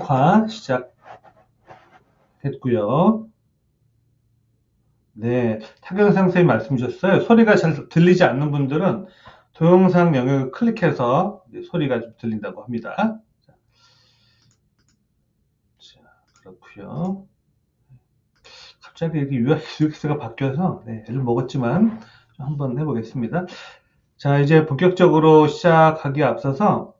녹화 시작했고요. 네, 타경상 선생님 말씀 주셨어요. 소리가 잘 들리지 않는 분들은 동영상 영역을 클릭해서 소리가 좀 들린다고 합니다. 자, 그렇고요. 갑자기 이렇게 UX가 바뀌어서 애를 먹었지만 좀 한번 해보겠습니다. 자, 이제 본격적으로 시작하기에 앞서서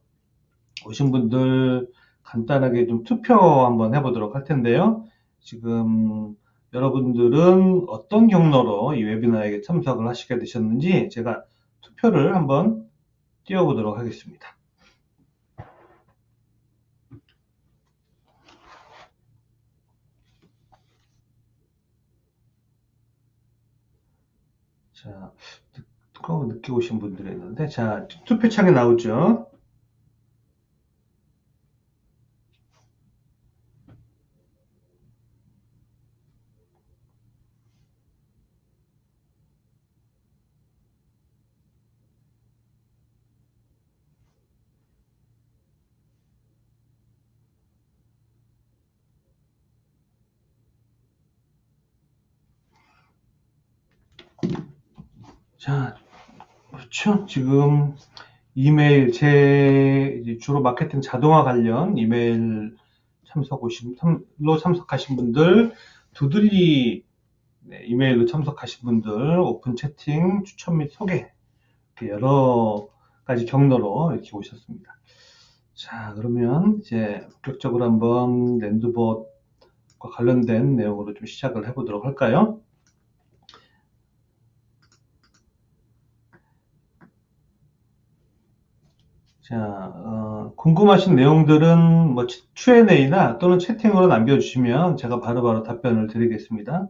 오신 분들 간단하게 좀 투표 한번 해보도록 할 텐데요. 지금 여러분들은 어떤 경로로 이 웨비나에 참석을 하시게 되셨는지 제가 투표를 한번 띄워보도록 하겠습니다. 자, 늦게 오신 분들이 있는데, 자, 투표창에 나오죠. 자, 그렇죠. 지금 이메일, 주로 마케팅 자동화 관련 이메일 참석로 참석하신 분들, 두들리 이메일로 참석하신 분들, 오픈 채팅, 추천 및 소개, 이렇게 여러 가지 경로로 이렇게 오셨습니다. 자, 그러면 이제 본격적으로 한번 랜드봇과 관련된 내용으로 좀 시작을 해보도록 할까요? 자, 궁금하신 내용들은 뭐 Q&A나 또는 채팅으로 남겨주시면 제가 바로바로 답변을 드리겠습니다.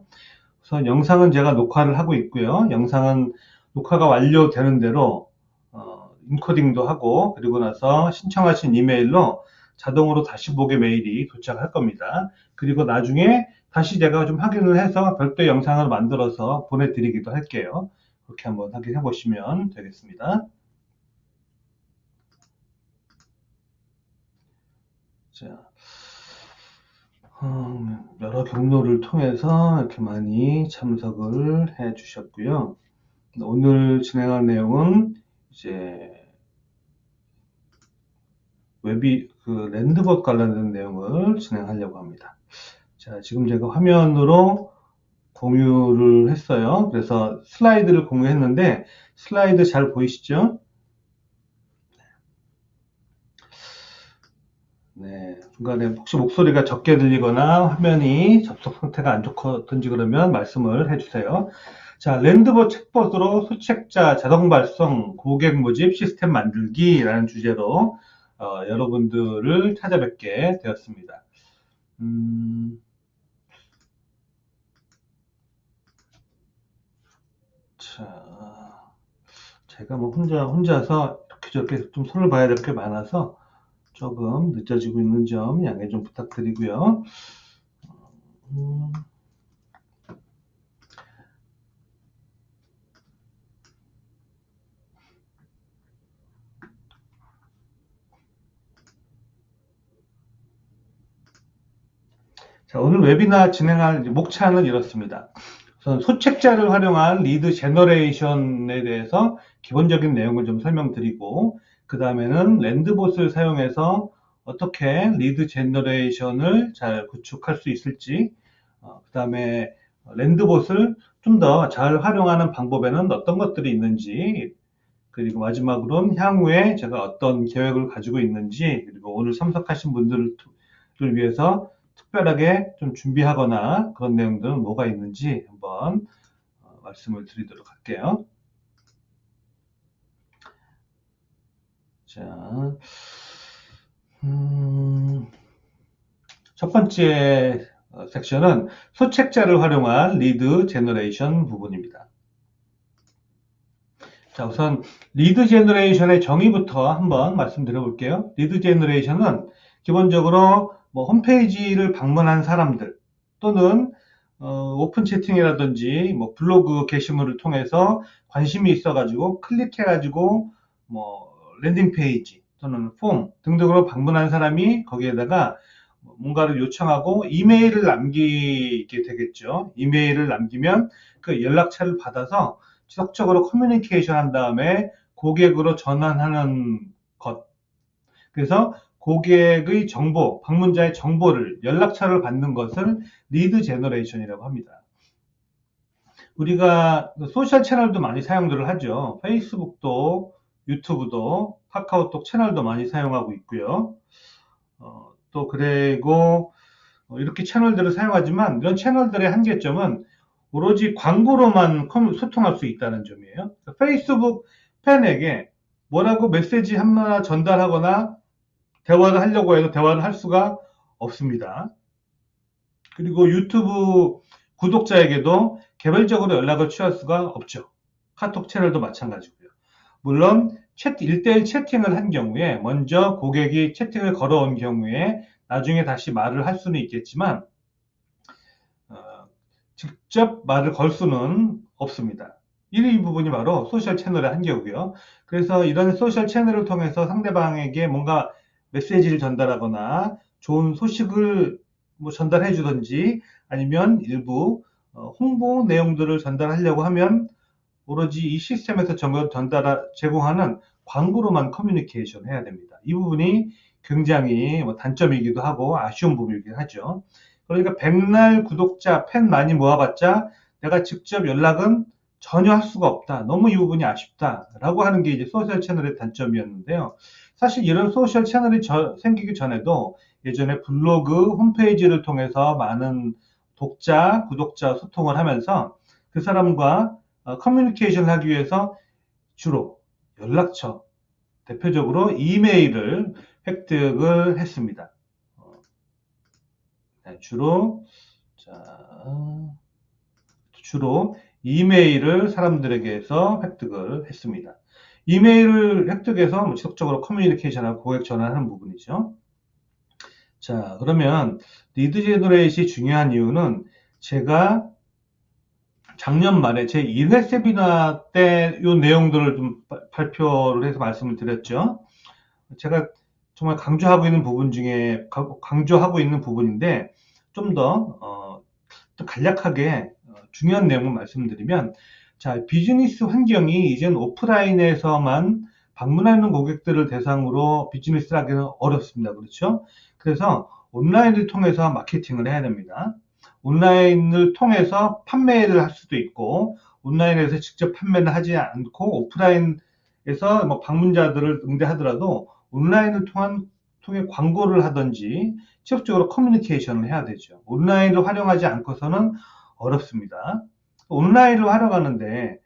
우선 영상은 제가 녹화를 하고 있고요. 영상은 녹화가 완료되는 대로 인코딩도 하고 그리고 나서 신청하신 이메일로 자동으로 다시 보기 메일이 도착할 겁니다. 그리고 나중에 다시 제가 좀 확인을 해서 별도 영상을 만들어서 보내드리기도 할게요. 그렇게 한번 확인해 보시면 되겠습니다. 자, 여러 경로를 통해서 이렇게 많이 참석을 해 주셨고요. 오늘 진행할 내용은 이제 랜드봇 관련된 내용을 진행하려고 합니다. 자, 지금 제가 화면으로 공유를 했어요. 그래서 슬라이드를 공유했는데 슬라이드 잘 보이시죠? 네, 중간에 혹시 목소리가 적게 들리거나 화면이 접속 상태가 안 좋든지 그러면 말씀을 해주세요. 자, 랜드봇 챗봇으로 소책자 자동 발송 고객 모집 시스템 만들기라는 주제로 여러분들을 찾아뵙게 되었습니다. 자, 제가 뭐 혼자서 이렇게 저렇게 좀 손을 봐야 될 게 많아서 조금 늦어지고 있는 점 양해 좀 부탁드리고요. 자, 오늘 웨비나 진행할 목차는 이렇습니다. 우선 소책자를 활용한 리드 제너레이션에 대해서 기본적인 내용을 좀 설명드리고, 그 다음에는 랜드봇을 사용해서 어떻게 리드 제너레이션을 잘 구축할 수 있을지, 그 다음에 랜드봇을 좀 더 잘 활용하는 방법에는 어떤 것들이 있는지, 그리고 마지막으로는 향후에 제가 어떤 계획을 가지고 있는지, 그리고 오늘 참석하신 분들을 위해서 특별하게 좀 준비하거나 그런 내용들은 뭐가 있는지 한번 말씀을 드리도록 할게요. 자, 첫 번째 섹션은 소책자를 활용한 리드 제너레이션 부분입니다. 자, 우선 리드 제너레이션의 정의부터 한번 말씀드려 볼게요. 리드 제너레이션은 기본적으로 뭐 홈페이지를 방문한 사람들 또는 오픈 채팅이라든지 뭐 블로그 게시물을 통해서 관심이 있어가지고 클릭해가지고 뭐 랜딩 페이지 또는 폼 등등으로 방문한 사람이 거기에다가 뭔가를 요청하고 이메일을 남기게 되겠죠. 이메일을 남기면 그 연락처를 받아서 지속적으로 커뮤니케이션 한 다음에 고객으로 전환하는 것. 그래서 고객의 정보, 방문자의 정보를, 연락처를 받는 것을 리드 제너레이션이라고 합니다. 우리가 소셜 채널도 많이 사용들을 하죠. 페이스북도, 유튜브도, 카카오톡 채널도 많이 사용하고 있고요. 또 그리고 이렇게 채널들을 사용하지만 이런 채널들의 한계점은 오로지 광고로만 소통할 수 있다는 점이에요. 페이스북 팬에게 뭐라고 메시지 하나 전달하거나 대화를 하려고 해도 대화를 할 수가 없습니다. 그리고 유튜브 구독자에게도 개별적으로 연락을 취할 수가 없죠. 카톡 채널도 마찬가지고요. 물론 1대1 채팅을 한 경우에 먼저 고객이 채팅을 걸어온 경우에 나중에 다시 말을 할 수는 있겠지만 직접 말을 걸 수는 없습니다. 이 부분이 바로 소셜 채널의 한계고요. 그래서 이런 소셜 채널을 통해서 상대방에게 뭔가 메시지를 전달하거나 좋은 소식을 전달해 주든지 아니면 일부 홍보 내용들을 전달하려고 하면 오로지 이 시스템에서 제공하는 광고로만 커뮤니케이션 해야 됩니다. 이 부분이 굉장히 단점이기도 하고 아쉬운 부분이긴 하죠. 그러니까 백날 구독자, 팬 많이 모아봤자 내가 직접 연락은 전혀 할 수가 없다. 너무 이 부분이 아쉽다라고 하는 게 이제 소셜 채널의 단점이었는데요. 사실 이런 소셜 채널이 생기기 전에도 예전에 블로그, 홈페이지를 통해서 많은 독자, 구독자 소통을 하면서 그 사람과 커뮤니케이션을 하기 위해서 주로 연락처, 대표적으로 이메일을 획득을 했습니다. 주로 이메일을 사람들에게서 획득을 했습니다. 이메일을 획득해서 지속적으로 커뮤니케이션하고 고객 전환하는 부분이죠. 자, 그러면 리드 제너레이션이 중요한 이유는 제가 작년 말에 제 1회 세미나 때 이 내용들을 좀 발표를 해서 말씀을 드렸죠. 제가 정말 강조하고 있는 부분인데 좀 더 간략하게 중요한 내용을 말씀드리면, 자, 비즈니스 환경이 이젠 오프라인에서만 방문하는 고객들을 대상으로 비즈니스를 하기는 어렵습니다. 그렇죠? 그래서 온라인을 통해서 마케팅을 해야 됩니다. 온라인을 통해서 판매를 할 수도 있고, 온라인에서 직접 판매를 하지 않고 오프라인에서 방문자들을 응대하더라도 온라인을 통해 광고를 하든지 지속적으로 커뮤니케이션을 해야 되죠. 온라인을 활용하지 않고서는 어렵습니다. 온라인을 활용하는데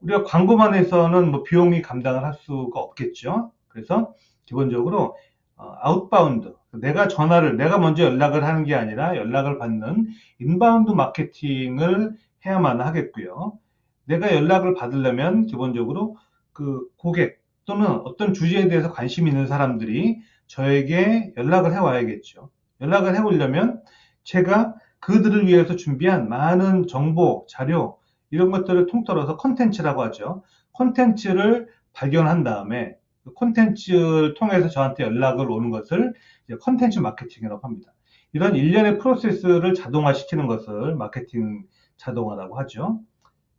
우리가 광고만 해서는 비용이 감당을 할 수가 없겠죠. 그래서 기본적으로 아웃바운드, 내가 먼저 연락을 하는 게 아니라 연락을 받는 인바운드 마케팅을 해야만 하겠고요. 내가 연락을 받으려면 기본적으로 그 고객 또는 어떤 주제에 대해서 관심 있는 사람들이 저에게 연락을 해와야겠죠. 연락을 해오려면 제가 그들을 위해서 준비한 많은 정보, 자료 이런 것들을 통틀어서 콘텐츠라고 하죠. 콘텐츠를 발견한 다음에 그 콘텐츠를 통해서 저한테 연락을 오는 것을 콘텐츠 마케팅이라고 합니다. 이런 일련의 프로세스를 자동화시키는 것을 마케팅 자동화라고 하죠.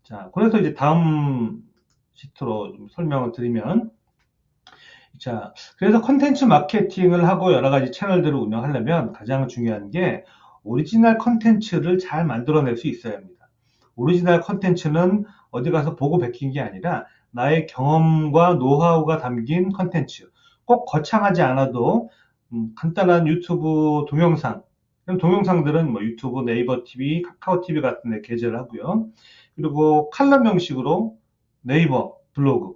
자, 그래서 이제 다음 시트로 좀 설명을 드리면, 자, 그래서 콘텐츠 마케팅을 하고 여러 가지 채널들을 운영하려면 가장 중요한 게 오리지널 콘텐츠를 잘 만들어낼 수 있어야 합니다. 오리지널 콘텐츠는 어디 가서 보고 베낀 게 아니라 나의 경험과 노하우가 담긴 콘텐츠. 꼭 거창하지 않아도 간단한 유튜브 동영상, 이런 동영상들은 유튜브, 네이버 TV, 카카오 TV 같은 데 게재를 하고요. 그리고 칼럼 형식으로 네이버, 블로그,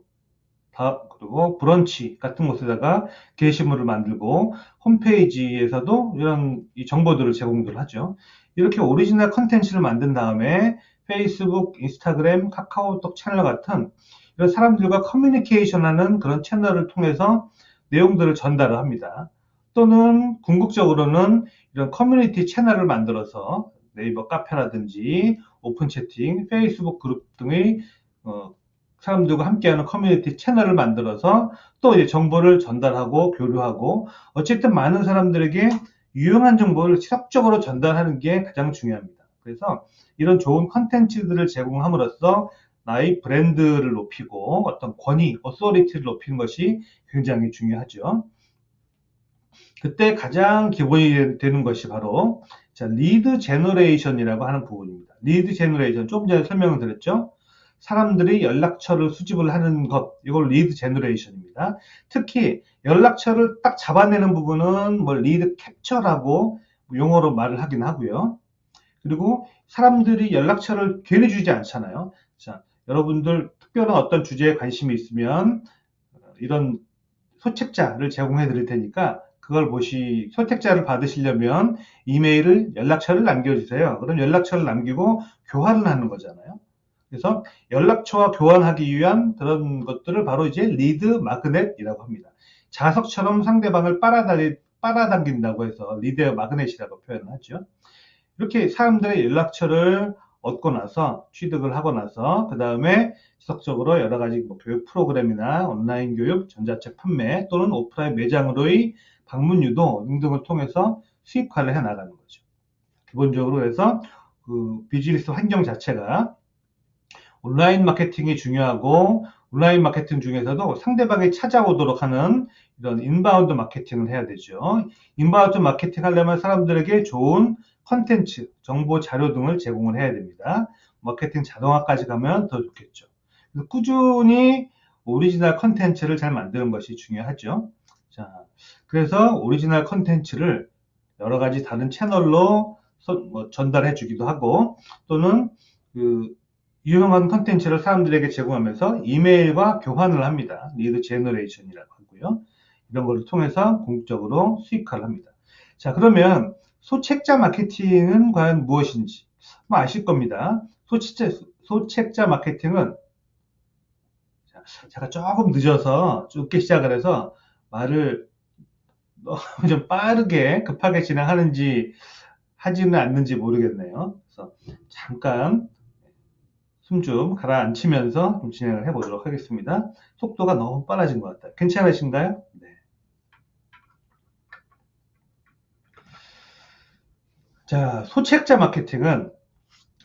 그리고 브런치 같은 곳에다가 게시물을 만들고 홈페이지에서도 이런 정보들을 제공을 하죠. 이렇게 오리지널 컨텐츠를 만든 다음에 페이스북, 인스타그램, 카카오톡 채널 같은 이런 사람들과 커뮤니케이션하는 그런 채널을 통해서 내용들을 전달을 합니다. 또는 궁극적으로는 이런 커뮤니티 채널을 만들어서 네이버 카페라든지 오픈 채팅, 페이스북 그룹 등의 사람들과 함께하는 커뮤니티 채널을 만들어서 또 이제 정보를 전달하고 교류하고 어쨌든 많은 사람들에게 유용한 정보를 지속적으로 전달하는 게 가장 중요합니다. 그래서 이런 좋은 컨텐츠들을 제공함으로써 나의 브랜드를 높이고 어떤 권위, 어소리티를 높이는 것이 굉장히 중요하죠. 그때 가장 기본이 되는 것이 바로 리드 제너레이션이라고 하는 부분입니다. 리드 제너레이션, 조금 전에 설명을 드렸죠. 사람들이 연락처를 수집을 하는 것, 이걸 리드 제너레이션입니다. 특히 연락처를 딱 잡아내는 부분은 뭐 리드 캡처라고 용어로 말을 하긴 하고요. 그리고 사람들이 연락처를 괜히 주지 않잖아요. 자, 여러분들 특별한 어떤 주제에 관심이 있으면 이런 소책자를 제공해 드릴 테니까 그걸 소책자를 받으시려면 이메일을, 연락처를 남겨주세요. 그럼 연락처를 남기고 교환을 하는 거잖아요. 그래서 연락처와 교환하기 위한 그런 것들을 바로 이제 리드 마그넷이라고 합니다. 자석처럼 상대방을 빨아당긴다고 해서 리드 마그넷이라고 표현을 하죠. 이렇게 사람들의 연락처를 얻고 나서 취득을 하고 나서 그 다음에 지속적으로 여러 가지 뭐 교육 프로그램이나 온라인 교육, 전자책 판매 또는 오프라인 매장으로의 방문 유도 등등을 통해서 수익화를 해 나가는 거죠. 기본적으로 해서 그 비즈니스 환경 자체가 온라인 마케팅이 중요하고 온라인 마케팅 중에서도 상대방이 찾아오도록 하는 이런 인바운드 마케팅을 해야 되죠. 인바운드 마케팅 하려면 사람들에게 좋은 컨텐츠, 정보 자료 등을 제공을 해야 됩니다. 마케팅 자동화까지 가면 더 좋겠죠. 꾸준히 오리지널 컨텐츠를 잘 만드는 것이 중요하죠. 자, 그래서 오리지널 컨텐츠를 여러 가지 다른 채널로 전달해 주기도 하고 또는 그 유용한 컨텐츠를 사람들에게 제공하면서 이메일과 교환을 합니다. 리드 제너레이션이라고 하고요. 이런 것을 통해서 공적으로 수익화를 합니다. 자, 그러면 소책자 마케팅은 과연 무엇인지 아실 겁니다. 소책자 마케팅은 제가 조금 늦어서 좁게 시작을 해서 말을 너무 좀 빠르게 급하게 진행하는지 하지는 않는지 모르겠네요. 그래서 잠깐 숨 좀 가라앉히면서 좀 진행을 해보도록 하겠습니다. 속도가 너무 빨라진 것 같아요. 괜찮으신가요? 네. 자, 소책자 마케팅은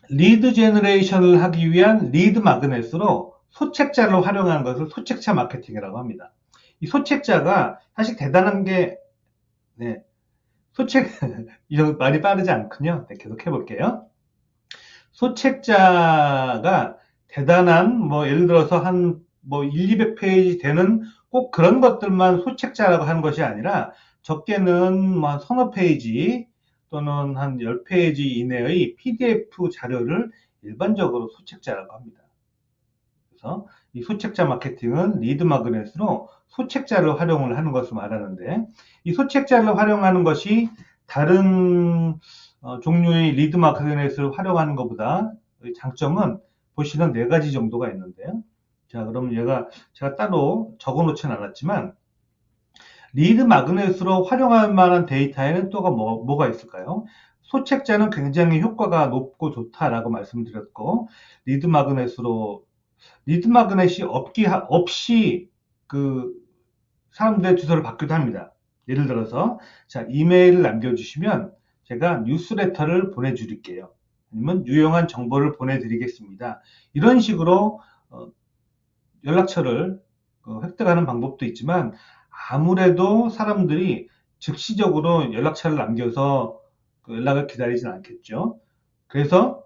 리드 제너레이션을 하기 위한 리드 마그넷으로 소책자를 활용하는 것을 소책자 마케팅이라고 합니다. 이 소책자가 사실 대단한 게, 네, 이거 말이 빠르지 않군요. 네, 계속 해볼게요. 소책자가 대단한, 뭐, 예를 들어서 뭐, 1, 200페이지 되는 꼭 그런 것들만 소책자라고 하는 것이 아니라 적게는 뭐, 서너 페이지 또는 한 10페이지 이내의 PDF 자료를 일반적으로 소책자라고 합니다. 그래서 이 소책자 마케팅은 리드 마그넷으로 소책자를 활용을 하는 것을 말하는데 이 소책자를 활용하는 것이 다른 종류의 리드 마그넷을 활용하는 것보다 장점은 보시는 4가지 정도가 있는데요. 자, 그럼 제가 따로 적어 놓지는 않았지만 리드 마그넷으로 활용할 만한 데이터에는 또가 뭐가 있을까요? 소책자는 굉장히 효과가 높고 좋다라고 말씀드렸고 리드 마그넷이 없이 그 사람들의 주소를 받기도 합니다. 예를 들어서 자, 이메일을 남겨주시면 제가 뉴스레터를 보내드릴게요. 아니면 유용한 정보를 보내드리겠습니다. 이런 식으로 연락처를 획득하는 방법도 있지만 아무래도 사람들이 즉시적으로 연락처를 남겨서 연락을 기다리진 않겠죠. 그래서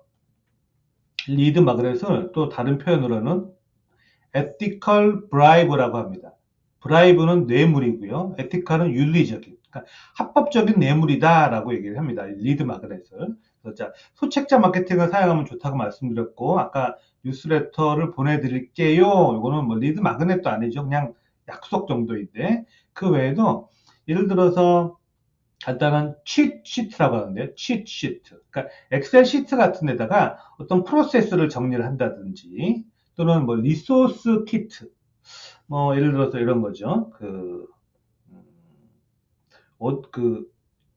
리드 마그넷을 또 다른 표현으로는 ethical bribe라고 합니다. 브라이브는 뇌물이고요. 에티컬은 윤리적인, 그러니까 합법적인 뇌물이다라고 얘기를 합니다. 리드 마그넷을. 자, 소책자 마케팅을 사용하면 좋다고 말씀드렸고, 아까 뉴스레터를 보내드릴게요. 이거는 뭐 리드 마그넷도 아니죠. 그냥 약속 정도인데, 그 외에도 예를 들어서 간단한 치트라고 하는데, 치트. 그러니까 엑셀 시트 같은 데다가 어떤 프로세스를 정리를 한다든지, 또는 뭐 리소스 키트, 뭐 예를 들어서 이런 거죠.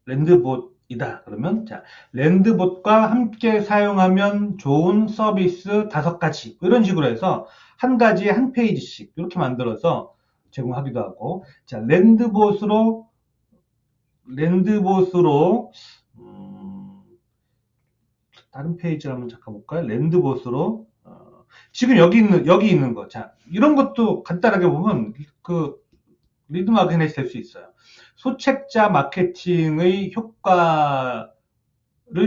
랜드봇이다. 그러면 자, 랜드봇과 함께 사용하면 좋은 서비스 5가지 이런 식으로 해서 한 가지에 한 페이지씩 이렇게 만들어서 제공하기도 하고, 자, 랜드봇으로 랜드봇으로 다른 페이지를 한번 잠깐 볼까요? 랜드봇으로 지금 여기 있는 거. 자, 이런 것도 간단하게 보면 그 리드 마그넷이 될 수 있어요. 소책자 마케팅의 효과를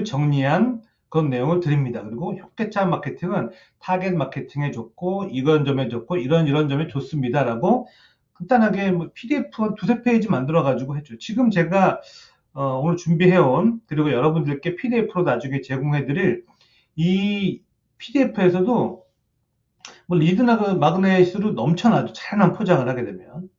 정리한 그런 내용을 드립니다. 그리고 효과자 마케팅은 타겟 마케팅에 좋고 이런 점에 좋고 이런 점에 좋습니다라고 간단하게 뭐 PDF 한 두세 페이지 만들어 가지고 했죠. 지금 제가 오늘 준비해온 그리고 여러분들께 PDF로 나중에 제공해드릴 이 PDF에서도 뭐 리드 마그넷으로 넘쳐나죠. 다양한 포장을 하게 되면.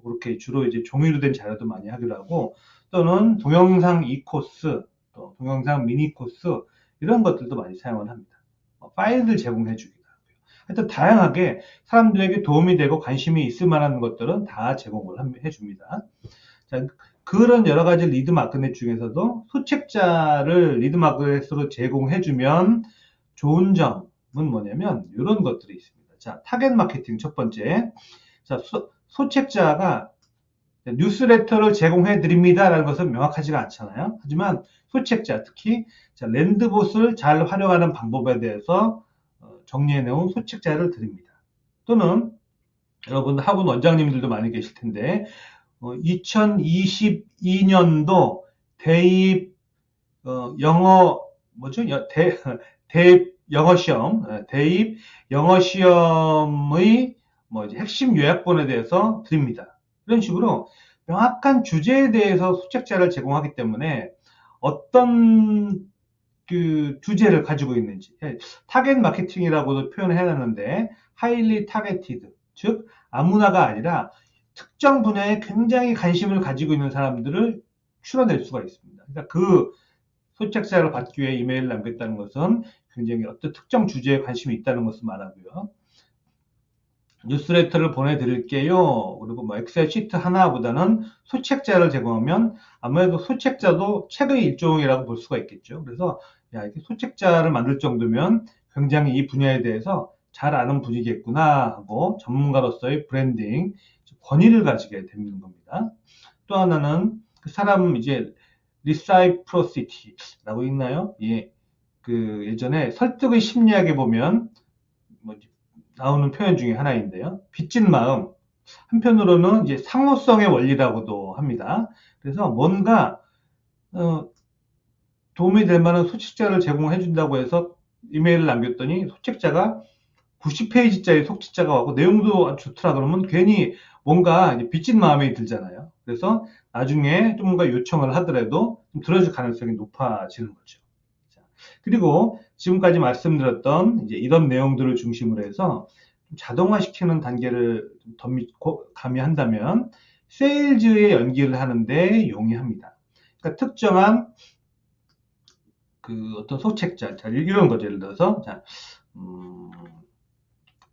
그렇게 주로 이제 종이로 된 자료도 많이 하기로 하고, 또는 동영상 e코스, 또 동영상 미니 코스, 이런 것들도 많이 사용을 합니다. 파일을 제공해 주기도 하고요. 하여튼 다양하게 사람들에게 도움이 되고 관심이 있을 만한 것들은 다 제공을 해 줍니다. 자, 그런 여러 가지 리드 마그넷 중에서도 소책자를 리드 마그넷으로 제공해 주면 좋은 점은 뭐냐면 이런 것들이 있습니다. 자, 타겟 마케팅 첫 번째. 자, 소책자가 뉴스레터를 제공해 드립니다라는 것은 명확하지가 않잖아요. 하지만 소책자, 특히 랜드봇을 잘 활용하는 방법에 대해서 정리해 놓은 소책자를 드립니다. 또는 여러분 학원 원장님들도 많이 계실 텐데 2022년도 대입 영어 뭐죠? 대입 영어 시험, 대입 영어 시험의 뭐 이제 핵심 요약본에 대해서 드립니다. 이런 식으로 명확한 주제에 대해서 소책자를 제공하기 때문에 어떤 그 주제를 가지고 있는지, 타겟 마케팅이라고도 표현을 해놨는데 highly targeted, 즉 아무나가 아니라 특정 분야에 굉장히 관심을 가지고 있는 사람들을 추려낼 수가 있습니다. 그러니까 그 소책자를 받기 위해 이메일을 남겼다는 것은 굉장히 어떤 특정 주제에 관심이 있다는 것을 말하고요. 뉴스레터를 보내드릴게요. 그리고 뭐 엑셀 시트 하나보다는 소책자를 제공하면 아무래도 소책자도 책의 일종이라고 볼 수가 있겠죠. 그래서 야, 이렇게 소책자를 만들 정도면 굉장히 이 분야에 대해서 잘 아는 분이겠구나 하고 전문가로서의 브랜딩, 권위를 가지게 되는 겁니다. 또 하나는 그 사람 이제 리사이프로시티라고 있나요? 예, 그 예전에 설득의 심리학에 보면 뭐 나오는 표현 중에 하나인데요. 빚진 마음. 한편으로는 이제 상호성의 원리라고도 합니다. 그래서 뭔가 도움이 될 만한 소책자를 제공해 준다고 해서 이메일을 남겼더니 소책자가 90페이지짜리 소책자가 왔고 내용도 좋더라 그러면 괜히 뭔가 빚진 마음이 들잖아요. 그래서 나중에 좀 뭔가 요청을 하더라도 좀 들어줄 가능성이 높아지는 거죠. 자, 그리고 지금까지 말씀드렸던 이제 이런 내용들을 중심으로 해서 자동화시키는 단계를 더 가미한다면 세일즈의 연기를 하는데 용이합니다. 그러니까 특정한 그 어떤 소책자, 자, 이런 거죠. 예를 들어서 자,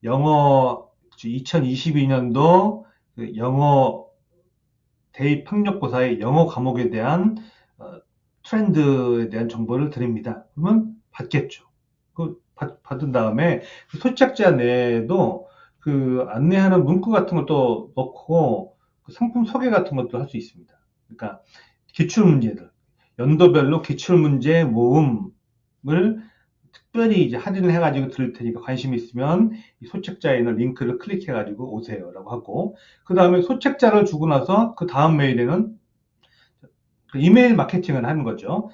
영어 2022년도 그 영어 대입 학력고사의 영어 과목에 대한 트렌드에 대한 정보를 드립니다. 그러면 받겠죠. 그 받은 다음에 그 소책자 내에도 그 안내하는 문구 같은 것도 넣고 그 상품 소개 같은 것도 할 수 있습니다. 그러니까 기출문제들, 연도별로 기출문제 모음을 특별히 이제 할인을 해가지고 들을 테니까 관심 있으면 이 소책자에 있는 링크를 클릭해가지고 오세요라고 하고, 그 다음에 소책자를 주고 나서 그 다음 메일에는 그 이메일 마케팅을 하는 거죠.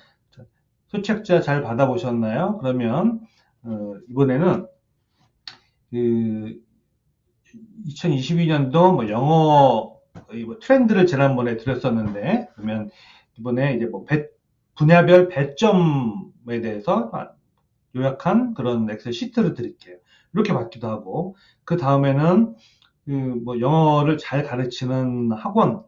소책자 잘 받아보셨나요? 그러면 이번에는 그 2022년도 뭐 영어 뭐 트렌드를 지난번에 드렸었는데, 그러면 이번에 이제 뭐 분야별 배점에 대해서 요약한 그런 엑셀 시트를 드릴게요. 이렇게 받기도 하고, 그 다음에는 그 뭐 영어를 잘 가르치는 학원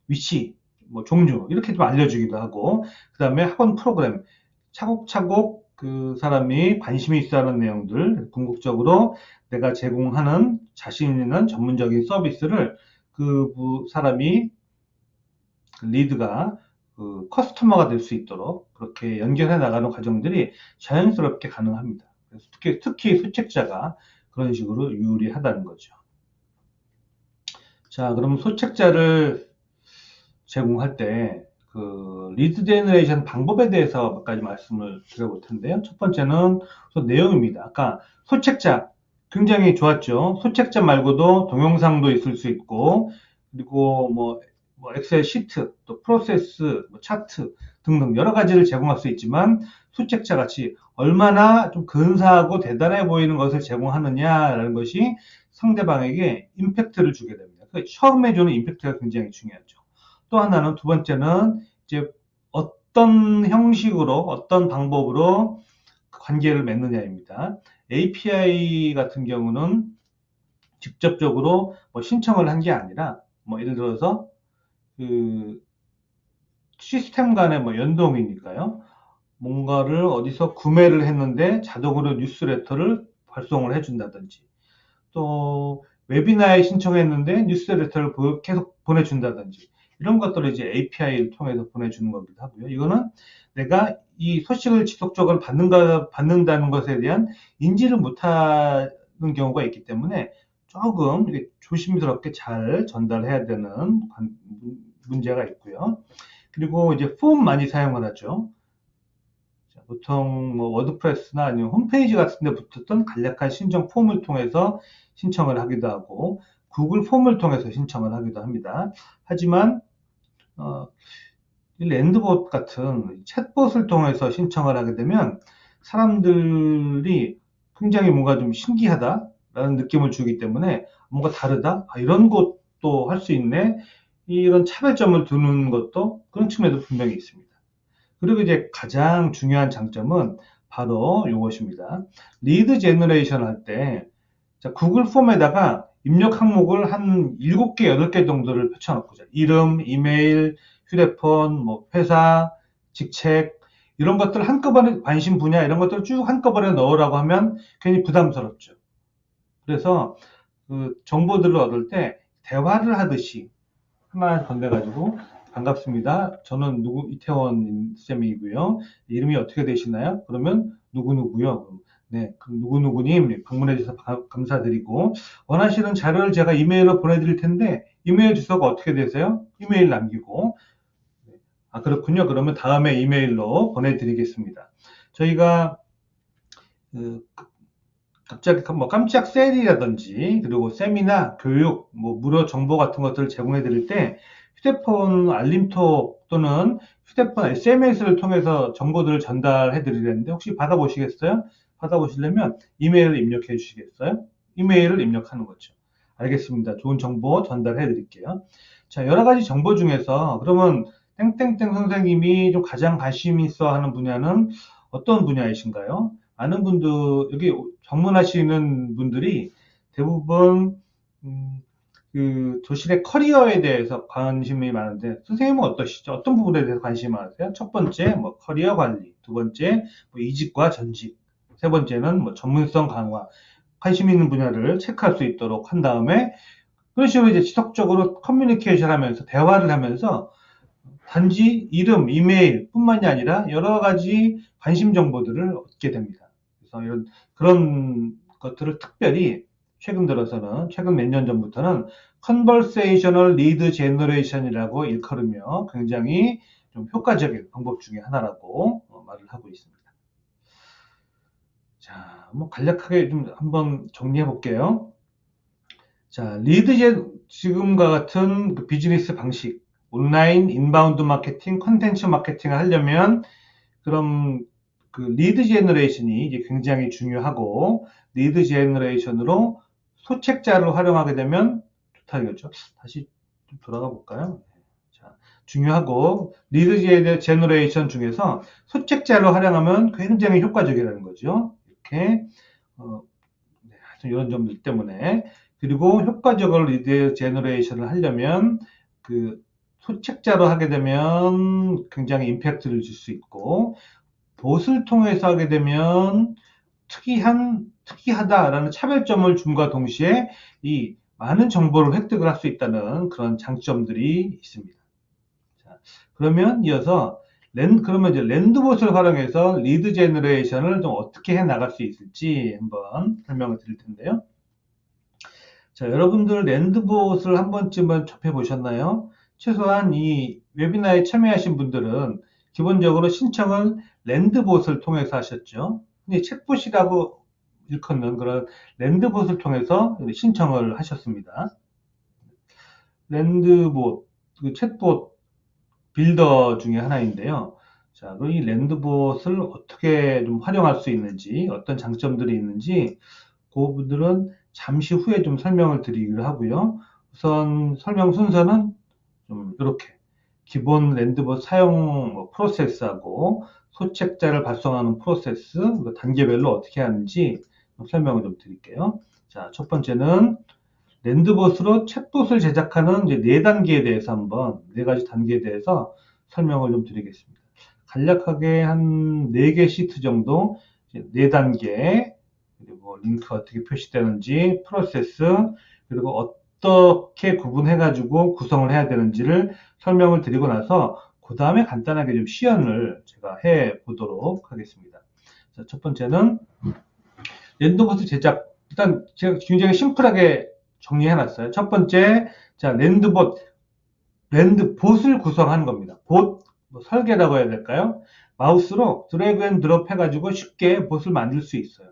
위치, 뭐 종류 이렇게 좀 알려주기도 하고, 그 다음에 학원 프로그램 차곡차곡 그 사람이 관심이 있어하는 내용들, 궁극적으로 내가 제공하는 자신 있는 전문적인 서비스를 그 사람이 그 리드가 그 커스터머가 될 수 있도록 그렇게 연결해 나가는 과정들이 자연스럽게 가능합니다. 그래서 특히 소책자가 그런 식으로 유리하다는 거죠. 자, 그럼 소책자를 제공할 때 그 리드 제너레이션 방법에 대해서 몇 가지 말씀을 드려볼 텐데요. 첫 번째는 우선 내용입니다. 아까 소책자 굉장히 좋았죠. 소책자 말고도 동영상도 있을 수 있고, 그리고 뭐 엑셀 시트, 또 프로세스, 뭐 차트 등등 여러 가지를 제공할 수 있지만, 소책자 같이 얼마나 좀 근사하고 대단해 보이는 것을 제공하느냐라는 것이 상대방에게 임팩트를 주게 됩니다. 처음에 주는 임팩트가 굉장히 중요하죠. 또 하나는, 두 번째는 이제 어떤 형식으로, 어떤 방법으로 관계를 맺느냐입니다. API 같은 경우는 직접적으로 뭐 신청을 한 게 아니라, 뭐 예를 들어서 그 시스템 간의 뭐 연동이니까요. 뭔가를 어디서 구매를 했는데 자동으로 뉴스레터를 발송을 해준다든지, 또 웨비나에 신청했는데 뉴스레터를 계속 보내준다든지, 이런 것들을 이제 API를 통해서 보내주는 거기도 하고요. 이거는 내가 이 소식을 지속적으로 받는다는 것에 대한 인지를 못하는 경우가 있기 때문에 조금 조심스럽게 잘 전달해야 되는 문제가 있고요. 그리고 이제 폼 많이 사용을 하죠. 보통 뭐 워드프레스나 아니면 홈페이지 같은 데 붙었던 간략한 신청 폼을 통해서 신청을 하기도 하고, 구글 폼을 통해서 신청을 하기도 합니다. 하지만 이 랜드봇 같은 챗봇을 통해서 신청을 하게 되면 사람들이 굉장히 뭔가 좀 신기하다라는 느낌을 주기 때문에, 뭔가 다르다? 이런 것도 할 수 있네? 이런 차별점을 두는 것도, 그런 측면도 분명히 있습니다. 그리고 이제 가장 중요한 장점은 바로 이것입니다. 리드 제너레이션 할 때, 구글 폼에다가 입력 항목을 한 7개, 8개 정도를 펼쳐놓고, 이름, 이메일, 휴대폰, 뭐 회사, 직책, 이런 것들 한꺼번에, 관심 분야 이런 것들을 쭉 한꺼번에 넣으라고 하면 괜히 부담스럽죠. 그래서 그 정보들을 얻을 때 대화를 하듯이 하나 건네가지고, 반갑습니다. 저는 이태원 쌤이고요. 이름이 어떻게 되시나요? 그러면 누구누구요. 네, 그럼 누구누구님 방문해 주셔서 감사드리고, 원하시는 자료를 제가 이메일로 보내드릴 텐데 이메일 주소가 어떻게 되세요? 이메일 남기고, 그렇군요. 그러면 다음에 이메일로 보내드리겠습니다. 저희가 갑자기 뭐 깜짝 세일이라든지, 그리고 세미나, 교육, 뭐 무료 정보 같은 것들을 제공해 드릴 때 휴대폰 알림톡 또는 휴대폰 SMS를 통해서 정보들을 전달해 드리는데, 혹시 받아보시겠어요? 받아보시려면 이메일을 입력해 주시겠어요? 이메일을 입력하는 거죠. 알겠습니다. 좋은 정보 전달해 드릴게요. 자, 여러 가지 정보 중에서 그러면 땡땡땡 선생님이 좀 가장 관심 있어 하는 분야는 어떤 분야이신가요? 많은 분들, 여기 방문하시는 분들이 대부분 그 조실의 커리어에 대해서 관심이 많은데, 선생님은 어떠시죠? 어떤 부분에 대해서 관심이 많으세요? 첫 번째, 뭐 커리어 관리, 두 번째, 뭐 이직과 전직, 세 번째는 뭐 전문성 강화, 관심 있는 분야를 체크할 수 있도록 한 다음에, 그런 식으로 이제 지속적으로 커뮤니케이션 하면서, 대화를 하면서 단지 이름, 이메일 뿐만이 아니라 여러 가지 관심 정보들을 얻게 됩니다. 그래서 그런 것들을 특별히 최근 들어서는, 최근 몇 년 전부터는 컨버세이셔널 리드 제너레이션이라고 일컬으며 굉장히 좀 효과적인 방법 중에 하나라고 말을 하고 있습니다. 자, 뭐 간략하게 좀 한번 정리해 볼게요. 자, 지금과 같은 그 비즈니스 방식, 온라인 인바운드 마케팅, 컨텐츠 마케팅을 하려면, 그럼 그 리드 제너레이션이 이제 굉장히 중요하고, 리드 제너레이션으로 소책자를 활용하게 되면 좋다 이거죠. 다시 좀 돌아가 볼까요? 자, 중요하고, 리드 제너레이션 중에서 소책자를 활용하면 굉장히 효과적이라는 거죠. 이렇게 네, 이런 점들 때문에. 그리고 효과적으로 리드 제너레이션을 하려면 그 소책자로 하게 되면 굉장히 임팩트를 줄 수 있고, 봇을 통해서 하게 되면 특이하다라는 차별점을 줌과 동시에 이 많은 정보를 획득을 할 수 있다는 그런 장점들이 있습니다. 자, 그러면 이어서 그러면 이제 랜드봇을 활용해서 리드 제너레이션을 좀 어떻게 해 나갈 수 있을지 한번 설명을 드릴 텐데요. 자, 여러분들 랜드봇을 한 번쯤은 접해 보셨나요? 최소한 이 웨비나에 참여하신 분들은 기본적으로 신청을 랜드봇을 통해서 하셨죠. 근데 챗봇이라고 일컫는 그런 랜드봇을 통해서 신청을 하셨습니다. 랜드봇, 그 챗봇 빌더 중에 하나인데요. 자, 그럼 이 랜드봇을 어떻게 좀 활용할 수 있는지, 어떤 장점들이 있는지, 그 부분들은 잠시 후에 좀 설명을 드리기로 하고요. 우선 설명 순서는 좀 이렇게 기본 랜드봇 사용 프로세스하고 소책자를 발송하는 프로세스, 단계별로 어떻게 하는지 설명을 좀 드릴게요. 자, 첫 번째는 랜드봇으로 챗봇을 제작하는 이제 네 단계에 대해서 한번, 네 가지 단계에 대해서 설명을 좀 드리겠습니다. 간략하게 한 4개 시트 정도, 네 단계, 그리고 링크 어떻게 표시되는지, 프로세스, 그리고 어떻게 구분해가지고 구성을 해야 되는지를 설명을 드리고 나서, 그 다음에 간단하게 좀 시연을 제가 해 보도록 하겠습니다. 자, 첫 번째는 랜드봇 제작, 일단 제가 굉장히 심플하게 정리해놨어요. 첫 번째, 자, 랜드봇을 구성하는 겁니다. 봇, 뭐 설계라고 해야 될까요? 마우스로 드래그 앤 드롭 해가지고 쉽게 봇을 만들 수 있어요.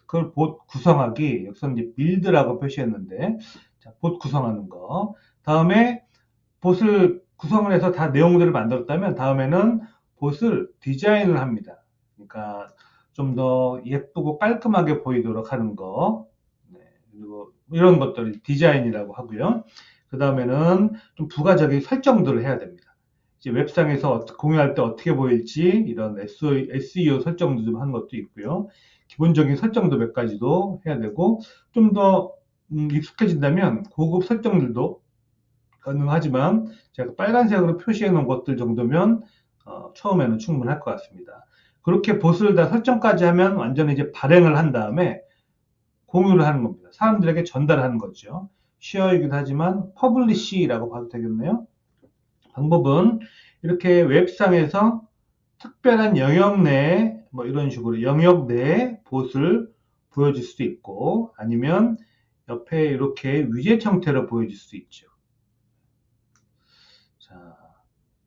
그걸 봇 구성하기, 여기서 이제 빌드라고 표시했는데, 자, 봇 구성하는 거. 다음에 봇을 구성을 해서 다 내용들을 만들었다면, 다음에는 봇을 디자인을 합니다. 그러니까 좀 더 예쁘고 깔끔하게 보이도록 하는 거. 네, 그리고 이런 것들을 디자인이라고 하고요. 그 다음에는 좀 부가적인 설정들을 해야 됩니다. 이제 웹상에서 공유할 때 어떻게 보일지 이런 SEO 설정도 좀 하는 것도 있고요. 기본적인 설정도 몇 가지도 해야 되고, 좀 더 익숙해진다면 고급 설정들도 가능하지만, 제가 빨간색으로 표시해 놓은 것들 정도면 처음에는 충분할 것 같습니다. 그렇게 봇을 다 설정까지 하면 완전히 이제 발행을 한 다음에 공유를 하는 겁니다. 사람들에게 전달하는 거죠. 쉐어이기도 하지만 퍼블리시라고 봐도 되겠네요. 방법은 이렇게 웹상에서 특별한 영역 내에 뭐 이런 식으로 영역 내에 봇을 보여줄 수도 있고, 아니면 옆에 이렇게 위젯 형태로 보여줄 수 있죠. 자,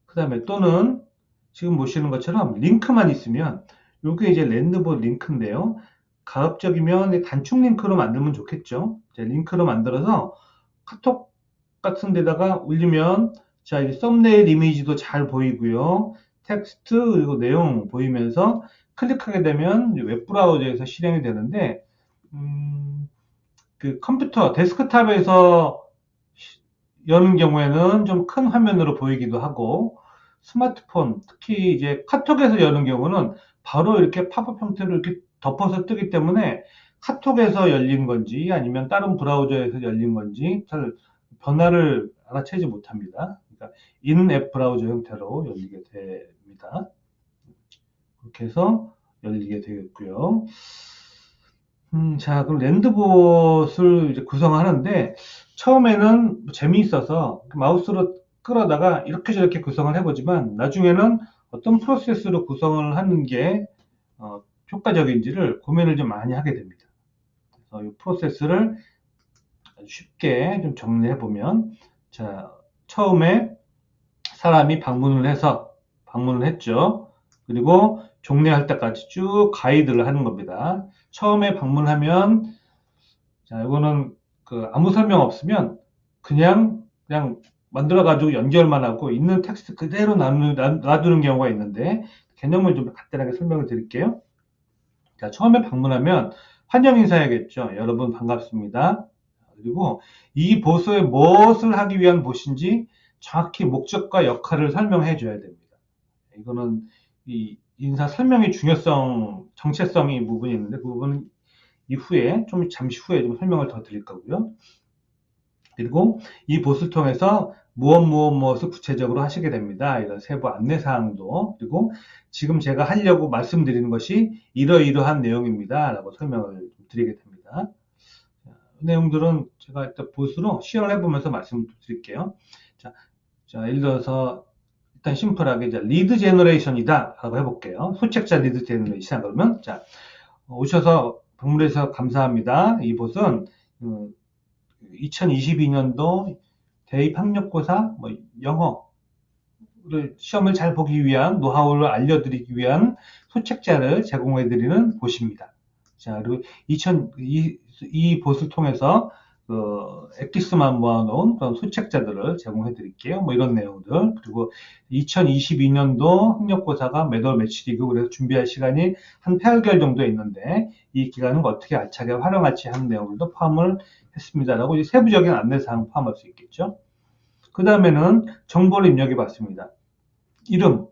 그 다음에 또는 지금 보시는 것처럼 링크만 있으면, 이게 이제 랜드봇 링크인데요. 가급적이면 단축 링크로 만들면 좋겠죠. 링크로 만들어서 카톡 같은 데다가 올리면, 자, 이제 썸네일 이미지도 잘 보이고요. 텍스트 그리고 내용 보이면서 클릭하게 되면 웹브라우저에서 실행이 되는데, 그 컴퓨터 데스크탑에서 여는 경우에는 좀 큰 화면으로 보이기도 하고, 스마트폰, 특히 이제 카톡에서 여는 경우는 바로 이렇게 팝업 형태로 이렇게 덮어서 뜨기 때문에 카톡에서 열린 건지 아니면 다른 브라우저에서 열린 건지 잘 변화를 알아채지 못합니다. 그러니까 인앱 브라우저 형태로 열리게 됩니다. 그렇게 해서 열리게 되겠고요. 자, 그럼 랜드봇을 이제 구성하는데, 처음에는 재미있어서 마우스로 끌어다가 이렇게 저렇게 구성을 해보지만, 나중에는 어떤 프로세스로 구성을 하는 게 효과적인지를 고민을 좀 많이 하게 됩니다. 그래서 이 프로세스를 아주 쉽게 좀 정리해보면, 자, 처음에 사람이 방문을 했죠. 그리고 종료할 때까지 쭉 가이드를 하는 겁니다. 처음에 방문하면, 자, 이거는 아무 설명 없으면 그냥 만들어가지고 연결만 하고 있는 텍스트 그대로 놔두는 경우가 있는데, 개념을 좀 간단하게 설명을 드릴게요. 자, 처음에 방문하면 환영 인사해야겠죠. 여러분 반갑습니다. 그리고 이 보수에 무엇을 하기 위한 곳인지 정확히 목적과 역할을 설명해 줘야 됩니다. 이거는 이 인사 설명의 중요성, 정체성이 부분이 있는데, 그 부분은 이후에 잠시 후에 좀 설명을 더 드릴 거고요. 그리고 이 봇을 통해서 무엇을 구체적으로 하시게 됩니다. 이런 세부 안내 사항도, 그리고 지금 제가 하려고 말씀드리는 것이 이러이러한 내용입니다. 라고 설명을 드리게 됩니다. 내용들은 제가 일단 봇으로 시연을 해보면서 말씀드릴게요. 자, 예를 들어서 일단 심플하게 이제 리드 제너레이션이다 라고 해볼게요. 소책자 리드 제너레이션. 그러면 자, 오셔서 방문해서 감사합니다. 이 봇은 2022년도 대입 학력고사, 뭐 영어를 시험을 잘 보기 위한 노하우를 알려드리기 위한 소책자를 제공해드리는 곳입니다. 자, 그리고 이 곳을 통해서 엑기스만 모아놓은 그런 소책자들을 제공해 드릴게요. 뭐 이런 내용들. 그리고 2022년도 학력고사가 매월 매치리그, 그래서 준비할 시간이 한 8개월 정도 있는데, 이 기간을 어떻게 알차게 활용할지 하는 내용들도 포함을 했습니다라고 이제 세부적인 안내사항 포함할 수 있겠죠. 그 다음에는 정보를 입력해 봤습니다. 이름,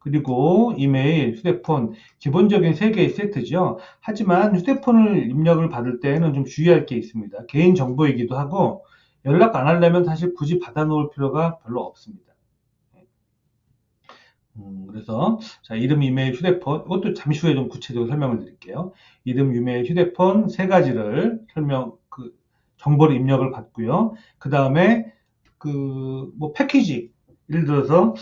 그리고 이메일, 휴대폰, 기본적인 3개의 세트죠. 하지만 휴대폰을 입력을 받을 때는 좀 주의할 게 있습니다. 개인정보이기도 하고 연락 안 하려면 사실 굳이 받아놓을 필요가 별로 없습니다. 그래서 자, 이름, 이메일, 휴대폰, 이것도 잠시 후에 좀 구체적으로 설명을 드릴게요. 이름, 이메일, 휴대폰 3가지를 정보를 입력을 받고요. 그 다음에 뭐 패키지, 예를 들어서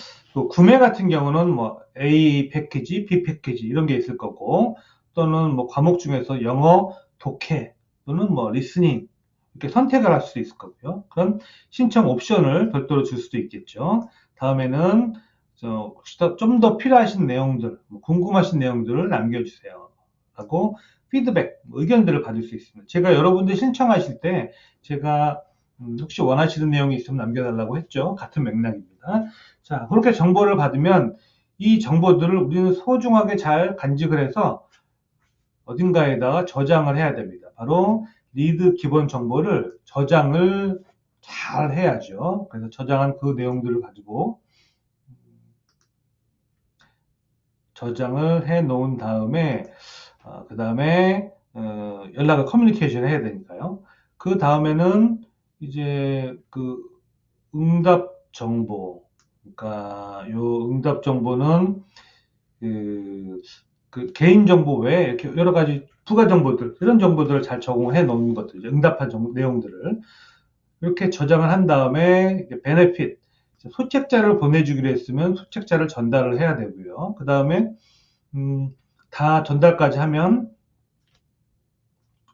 구매 같은 경우는 뭐 A 패키지, B 패키지 이런 게 있을 거고, 또는 뭐 과목 중에서 영어, 독해 또는 뭐 리스닝 이렇게 선택을 할 수도 있을 거고요. 그런 신청 옵션을 별도로 줄 수도 있겠죠. 다음에는 좀 더 필요하신 내용들, 궁금하신 내용들을 남겨주세요 하고 피드백, 의견들을 받을 수 있습니다. 제가 여러분들 신청하실 때 제가 혹시 원하시는 내용이 있으면 남겨달라고 했죠. 같은 맥락입니다. 자, 그렇게 정보를 받으면 이 정보들을 우리는 소중하게 잘 간직을 해서 어딘가에다가 저장을 해야 됩니다. 바로 리드 기본 정보를 저장을 잘 해야죠. 그래서 저장한 그 내용들을 가지고 저장을 해 놓은 다음에 그 다음에 연락을 커뮤니케이션을 해야 되니까요. 그 다음에는 이제 응답 정보, 그러니까 요 응답 정보는 개인 정보 외에 이렇게 여러 가지 부가 정보들, 이런 정보들을 잘 적응해 놓는 것들, 응답한 내용들을 이렇게 저장을 한 다음에 베네핏, 소책자를 보내주기로 했으면 소책자를 전달을 해야 되고요. 그 다음에 다 전달까지 하면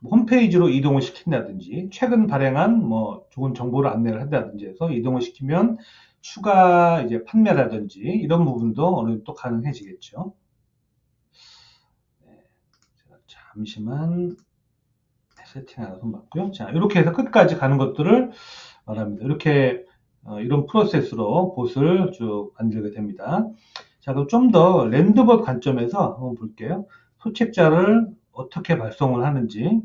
홈페이지로 이동을 시킨다든지 최근 발행한 뭐 좋은 정보를 안내를 한다든지 해서 이동을 시키면 추가 이제 판매라든지 이런 부분도 어느 정도 가능해지겠죠. 네, 제가 잠시만 세팅 하나 손 맞고요. 자, 이렇게 해서 끝까지 가는 것들을 말합니다. 이렇게 이런 프로세스로 봇을 쭉 만들게 됩니다. 자, 그럼 좀 더 랜드봇 관점에서 한번 볼게요. 소책자를 어떻게 발송을 하는지.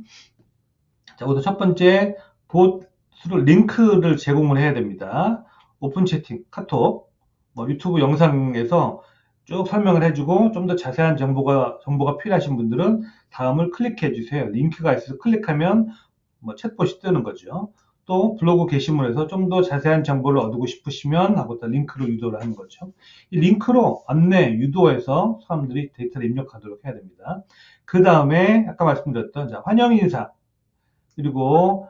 자, 우선 첫 번째, 봇으로 링크를 제공을 해야 됩니다. 오픈 채팅, 카톡, 뭐 유튜브 영상에서 쭉 설명을 해주고 좀 더 자세한 정보가 필요하신 분들은 다음을 클릭해 주세요. 링크가 있어서 클릭하면 뭐 챗봇이 뜨는 거죠. 또 블로그 게시물에서 좀 더 자세한 정보를 얻고 싶으시면 하고 또 링크로 유도를 하는 거죠. 이 링크로 안내, 유도해서 사람들이 데이터를 입력하도록 해야 됩니다. 그 다음에 아까 말씀드렸던 환영 인사, 그리고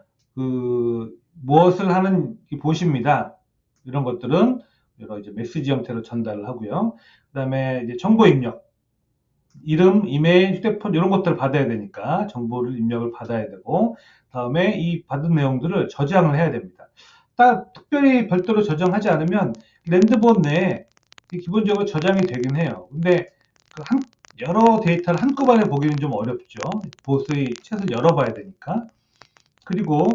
무엇을 하는 보십니다. 이런 것들은 여러 이제 메시지 형태로 전달을 하고요. 그 다음에 이제 정보 입력, 이름, 이메일, 휴대폰 이런 것들을 받아야 되니까 정보를 입력을 받아야 되고, 다음에 이 받은 내용들을 저장을 해야 됩니다. 특별히 별도로 저장하지 않으면 랜드봇 내에 기본적으로 저장이 되긴 해요. 근데 여러 데이터를 한꺼번에 보기는 좀 어렵죠. 봇의 챗을 열어봐야 되니까. 그리고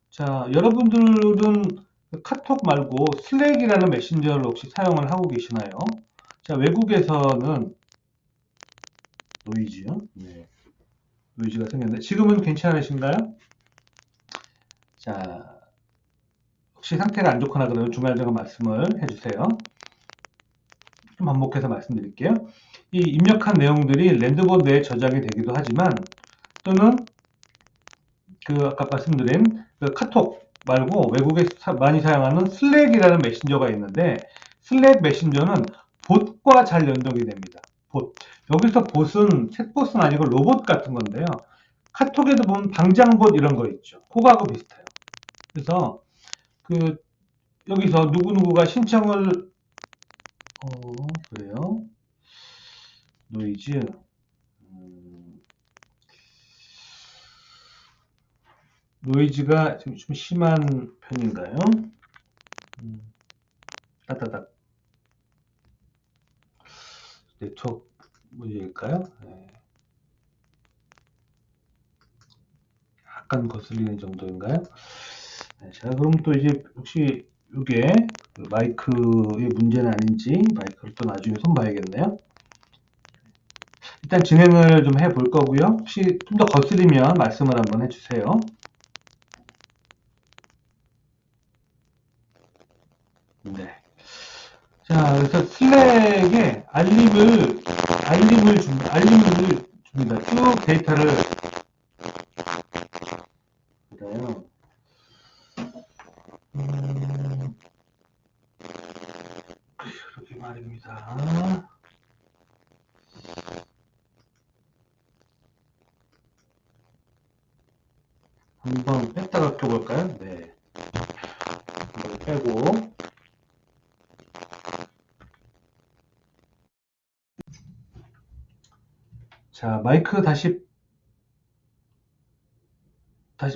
자, 여러분들은 카톡 말고 슬랙이라는 메신저를 혹시 사용을 하고 계시나요? 자, 외국에서는 노이즈요? 네. 노이즈가 생겼는데 지금은 괜찮으신가요? 자, 혹시 상태가 안 좋거나 그러면 중간중간 말씀을 해주세요. 좀 반복해서 말씀드릴게요. 이 입력한 내용들이 랜드봇 내에 저장이 되기도 하지만 또는 아까 말씀드린 카톡 말고 외국에 많이 사용하는 슬랙이라는 메신저가 있는데 슬랙 메신저는 봇과 잘 연동이 됩니다. 봇. 여기서 봇은 챗봇은 아니고 로봇 같은 건데요. 카톡에도 보면 방장봇 이런 거 있죠. 그거하고 비슷해요. 그래서 여기서 누구누구가 신청을 그래요. 노이즈 노이즈가 좀 심한 편인가요? 따다닥. 네트워크 문제일까요? 네. 약간 거슬리는 정도인가요? 네, 자, 그럼 또 이제 혹시 이게 그 마이크의 문제는 아닌지 마이크를 또 나중에 손 봐야겠네요. 일단 진행을 좀 해볼 거고요. 혹시 좀 더 거슬리면 말씀을 한번 해주세요. 네. 자, 그래서 슬랙에 알림을 줍니다. 쭉 데이터를 그래요. 그렇게 말입니다. 한번 뺐다가 껴볼까요? 네. 이걸 빼고. 자,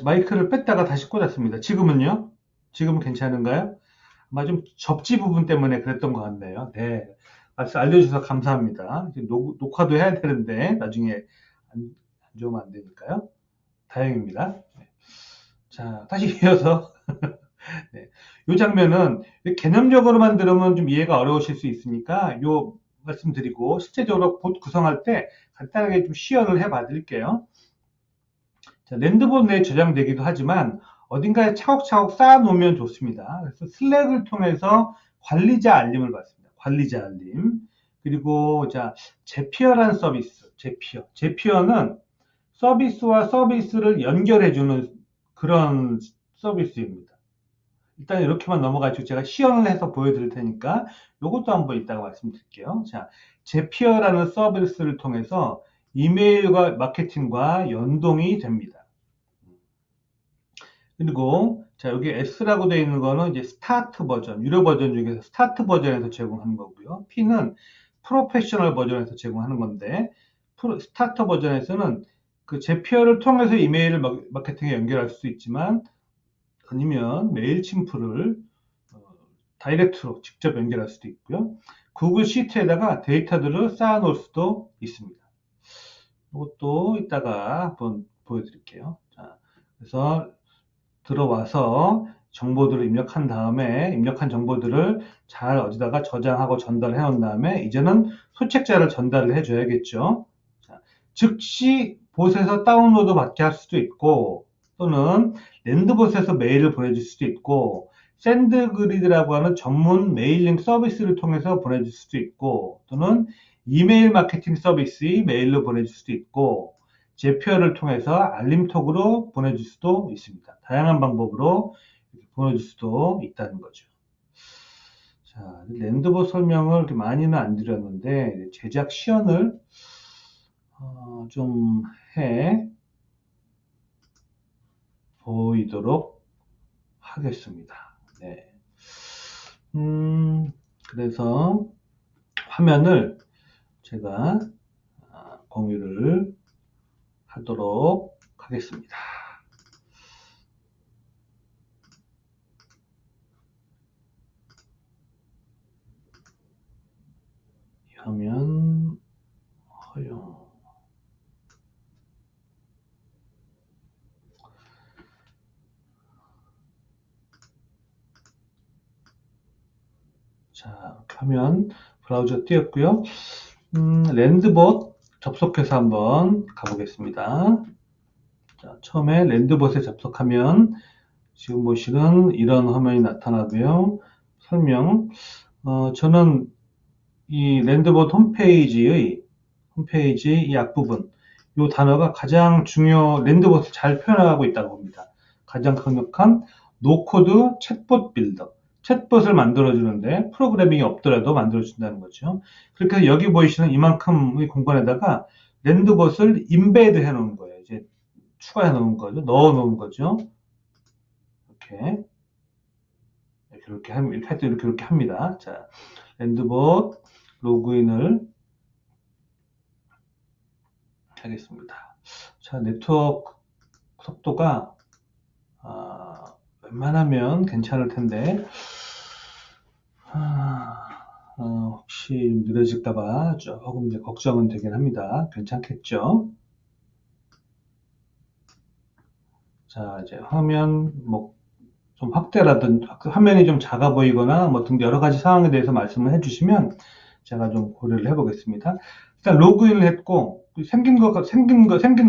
마이크를 뺐다가 다시 꽂았습니다. 지금은요? 지금은 괜찮은가요? 아마 좀 접지 부분 때문에 그랬던 것 같네요. 네. 알려주셔서 감사합니다. 이제 녹화도 해야 되는데, 나중에 안 좋으면 안 되니까요. 다행입니다. 네. 자, 다시 이어서. 네. 이 장면은 개념적으로만 들으면 좀 이해가 어려우실 수 있으니까, 요 말씀드리고, 실제적으로 봇 구성할 때 간단하게 좀 시연을 해 봐 드릴게요. 자, 랜드본 내에 저장되기도 하지만 어딘가에 차곡차곡 쌓아놓으면 좋습니다. 그래서 슬랙을 통해서 관리자 알림을 받습니다. 관리자 알림. 그리고 자, 제피어라는 서비스. 제피어는 서비스와 서비스를 연결해주는 그런 서비스입니다. 일단 이렇게만 넘어가지고 제가 시연을 해서 보여드릴 테니까 이것도 한번 이따가 말씀드릴게요. 자, 제피어라는 서비스를 통해서 이메일과 마케팅과 연동이 됩니다. 그리고 자 여기 S라고 되어 있는 거는 이제 스타트 버전, 유료 버전 중에서 스타트 버전에서 제공하는 거고요. P는 프로페셔널 버전에서 제공하는 건데 스타터 버전에서는 그 제피어를 통해서 이메일 마케팅에 연결할 수 있지만 아니면 메일침프를 다이렉트로 직접 연결할 수도 있고요. 구글 시트에다가 데이터들을 쌓아 놓을 수도 있습니다. 이것도 이따가 한번 보여드릴게요. 자, 그래서 들어와서 정보들을 입력한 다음에 입력한 정보들을 잘 어디다가 저장하고 전달해 놓은 다음에 이제는 소책자를 전달을 해 줘야겠죠. 자, 즉시 봇에서 다운로드 받게 할 수도 있고 또는 랜드봇에서 메일을 보내줄 수도 있고 샌드그리드라고 하는 전문 메일링 서비스를 통해서 보내줄 수도 있고 또는 이메일 마케팅 서비스의 메일로 보내줄 수도 있고 제표를 통해서 알림톡으로 보내줄 수도 있습니다. 다양한 방법으로 보내줄 수도 있다는 거죠. 자, 랜드봇 설명을 이렇게 많이는 안 드렸는데 제작 시연을 좀 해 보이도록 하겠습니다. 네. 그래서 화면을 제가 공유를 하도록 하겠습니다. 이 화면 허용. 자, 화면 브라우저 띄었고요. 랜드봇 접속해서 한번 가보겠습니다. 자, 처음에 랜드봇에 접속하면 지금 보시는 이런 화면이 나타나고요. 설명. 저는 이 랜드봇 홈페이지 이 앞부분, 이 단어가 가장 랜드봇을 잘 표현하고 있다고 봅니다. 가장 강력한 노코드 챗봇 빌더. 챗봇을 만들어주는데 프로그래밍이 없더라도 만들어준다는 거죠. 그렇게 해서 여기 보이시는 이만큼의 공간에다가 랜드봇을 인베드 해 놓은 거예요. 이제 추가해 놓은 거죠. 넣어 놓은 거죠. 이렇게 합니다. 자, 랜드봇 로그인을 하겠습니다. 자, 네트워크 속도가 웬만하면 괜찮을 텐데 혹시 느려질까봐 조금 이제 걱정은 되긴 합니다. 괜찮겠죠? 자, 이제 화면 뭐 좀 확대라든지 화면이 좀 작아 보이거나 뭐 등 여러 가지 상황에 대해서 말씀을 해주시면 제가 좀 고려를 해보겠습니다. 일단 로그인을 했고 생긴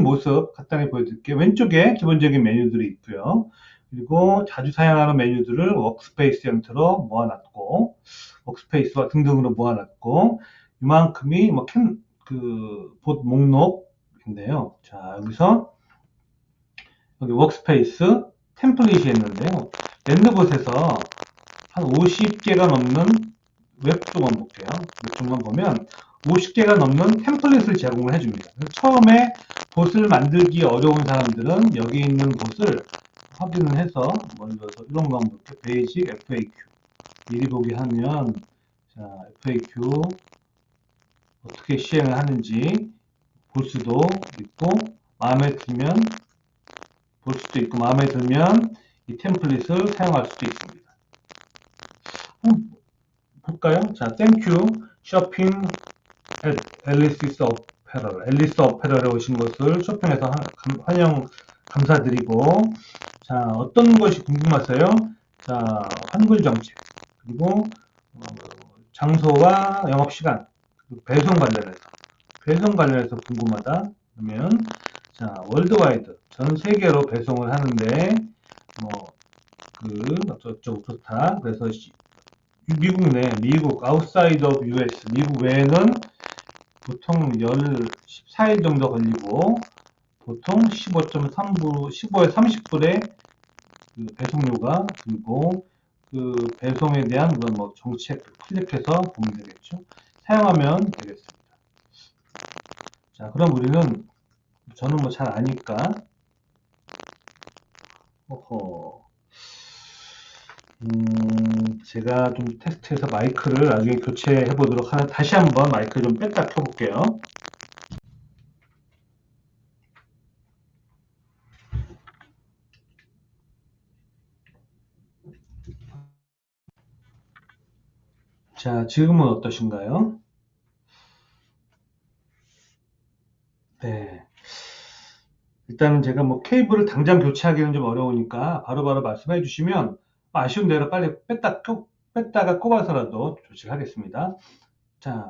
모습 간단히 보여드릴게요. 왼쪽에 기본적인 메뉴들이 있고요. 그리고 자주 사용하는 메뉴들을 워크스페이스 형태로 모아놨고 워크스페이스와 등등으로 모아놨고 이만큼이 뭐 봇 목록인데요. 자, 여기서 여기 워크스페이스 템플릿이 있는데요. 랜드봇에서 한 50개가 넘는 웹 쪽만 볼게요. 웹 쪽만 보면 50개가 넘는 템플릿을 제공을 해줍니다. 처음에 봇을 만들기 어려운 사람들은 여기 있는 봇을 확인을 해서 먼저 이런 거 한번 볼게요. 베이직 FAQ 미리 보기 하면 자, FAQ 어떻게 시행을 하는지 볼 수도 있고 마음에 들면 이 템플릿을 사용할 수도 있습니다. 볼까요? 자, 땡큐 쇼핑 앨리스 어페럴에 오신 것을 쇼핑에서 환영 감사드리고 자, 어떤 것이 궁금하세요? 자, 환불 정책 그리고 장소와 영업시간 배송 관련해서 궁금하다 그러면 자, 월드와이드 전 세계로 배송을 하는데 어쩌고 좋다. 그래서 미국 내, 미국 아웃사이드 오브 US, 미국 외에는 보통 14일 정도 걸리고 보통 15.3불, 30불의 그 배송료가 들고 그 배송에 대한 그런 뭐 정책 클릭해서 보면 되겠죠. 사용하면 되겠습니다. 자, 그럼 우리는 저는 뭐 잘 아니까 제가 좀 테스트해서 마이크를 나중에 교체해 보도록 하나 다시 한번 마이크 좀 뺐다 켜볼게요. 자, 지금은 어떠신가요? 네. 일단은 제가 뭐 케이블을 당장 교체하기는 좀 어려우니까 바로바로 말씀해 주시면 아쉬운 대로 빨리 뺐다가 꼽아서라도 조치하겠습니다. 자,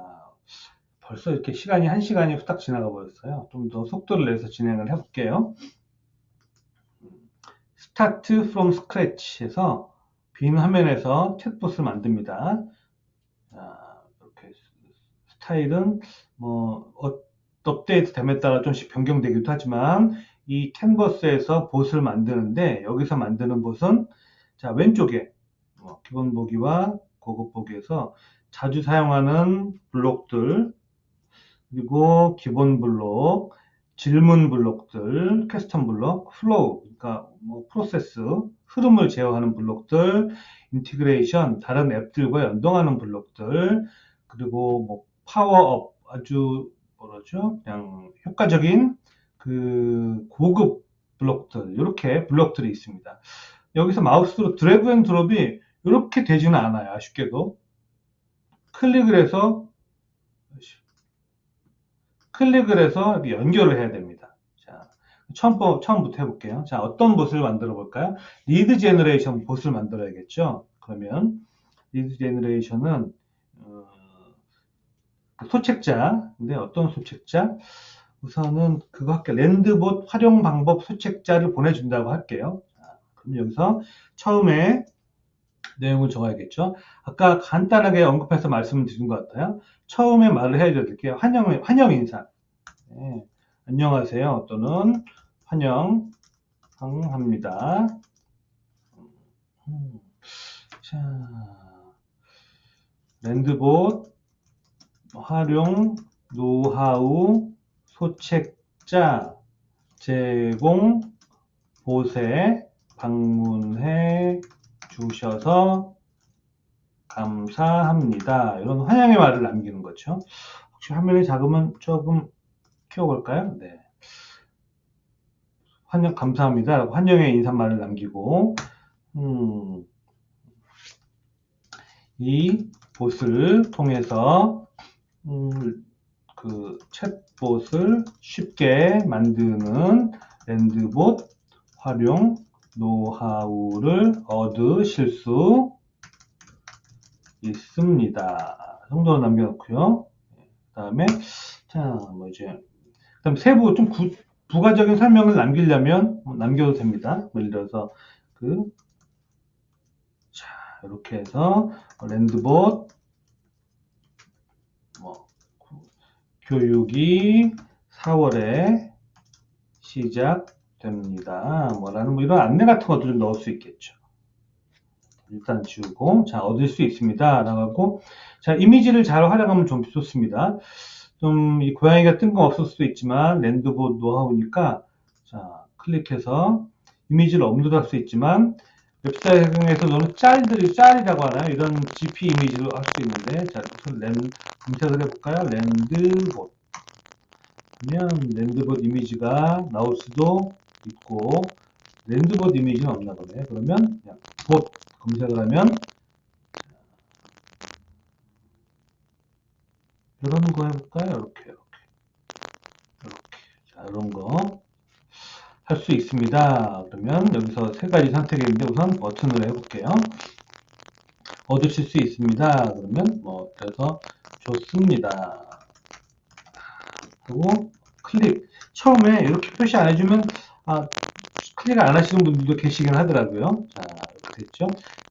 벌써 이렇게 시간이 1시간이 후딱 지나가 버렸어요. 좀 더 속도를 내서 진행을 해볼게요. Start from Scratch에서 빈 화면에서 챗봇을 만듭니다. 자, 이렇게 스타일은 뭐 업데이트 됨에 따라 좀씩 변경되기도 하지만 이 캔버스에서 봇을 만드는데 여기서 만드는 봇은 자 왼쪽에 기본 보기와 고급 보기에서 자주 사용하는 블록들 그리고 기본 블록, 질문 블록들, 캐스텀 블록, 플로우, 그러니까 뭐 프로세스, 흐름을 제어하는 블록들, 인티그레이션, 다른 앱들과 연동하는 블록들, 그리고 뭐 파워업, 아주 뭐라죠? 그냥 효과적인 그 고급 블록들, 이렇게 블록들이 있습니다. 여기서 마우스로 드래그 앤 드롭이 이렇게 되지는 않아요. 아쉽게도. 클릭을 해서 이렇게 연결을 해야 됩니다. 자, 처음부터 해볼게요. 자, 어떤 봇을 만들어 볼까요? 리드 제너레이션 봇을 만들어야겠죠? 그러면, 리드 제너레이션은, 소책자인데, 어떤 소책자? 우선은 그거 할게요. 랜드봇 활용 방법 소책자를 보내준다고 할게요. 자, 그럼 여기서 처음에 내용을 적어야겠죠? 아까 간단하게 언급해서 말씀을 드린 것 같아요. 처음에 말을 해야 될게요. 환영 인사. 네, 안녕하세요. 또는 환영합니다. 자, 랜드봇 활용 노하우 소책자 제공 봇에 방문해 주셔서 감사합니다. 이런 환영의 말을 남기는 거죠. 혹시 화면이 작으면 조금 키워볼까요? 네. 감사합니다. 환영의 인사말을 남기고, 이 봇을 통해서 그 챗봇을 쉽게 만드는 랜드봇 활용 노하우를 얻으실 수 있습니다. 정도로 남겨놓고요. 그 다음에 자 뭐지? 그다음 세부 좀 부가적인 설명을 남기려면 남겨도 됩니다. 예를 들어서 자 이렇게 해서 랜드봇 뭐 교육이 4월에 시작됩니다. 뭐라는 뭐 이런 안내 같은 것도 좀 넣을 수 있겠죠. 일단 지우고 자 얻을 수 있습니다. 라고 자 이미지를 잘 활용하면 좀 좋습니다. 좀 이 고양이가 뜬금없을 수도 있지만 랜드봇 노하우니까 자 클릭해서 이미지를 업로드할 수 있지만 웹사이트에서는 짤이라고 하나요? 이런 GP 이미지로 할 수 있는데 자 검색을 해볼까요? 랜드봇 그러면 랜드봇 이미지가 나올 수도 있고 랜드봇 이미지는 없나 보네. 그러면 그냥 봇 검색을 하면 이런 거 해볼까요? 이렇게 자 이런 거 할 수 있습니다. 그러면 여기서 세 가지 선택이 있는데 우선 버튼을 해볼게요. 얻으실 수 있습니다. 그러면 뭐 그래서 좋습니다. 그리고 클릭 처음에 이렇게 표시 안 해주면 클릭 안 하시는 분들도 계시긴 하더라고요. 자 이렇게 됐죠.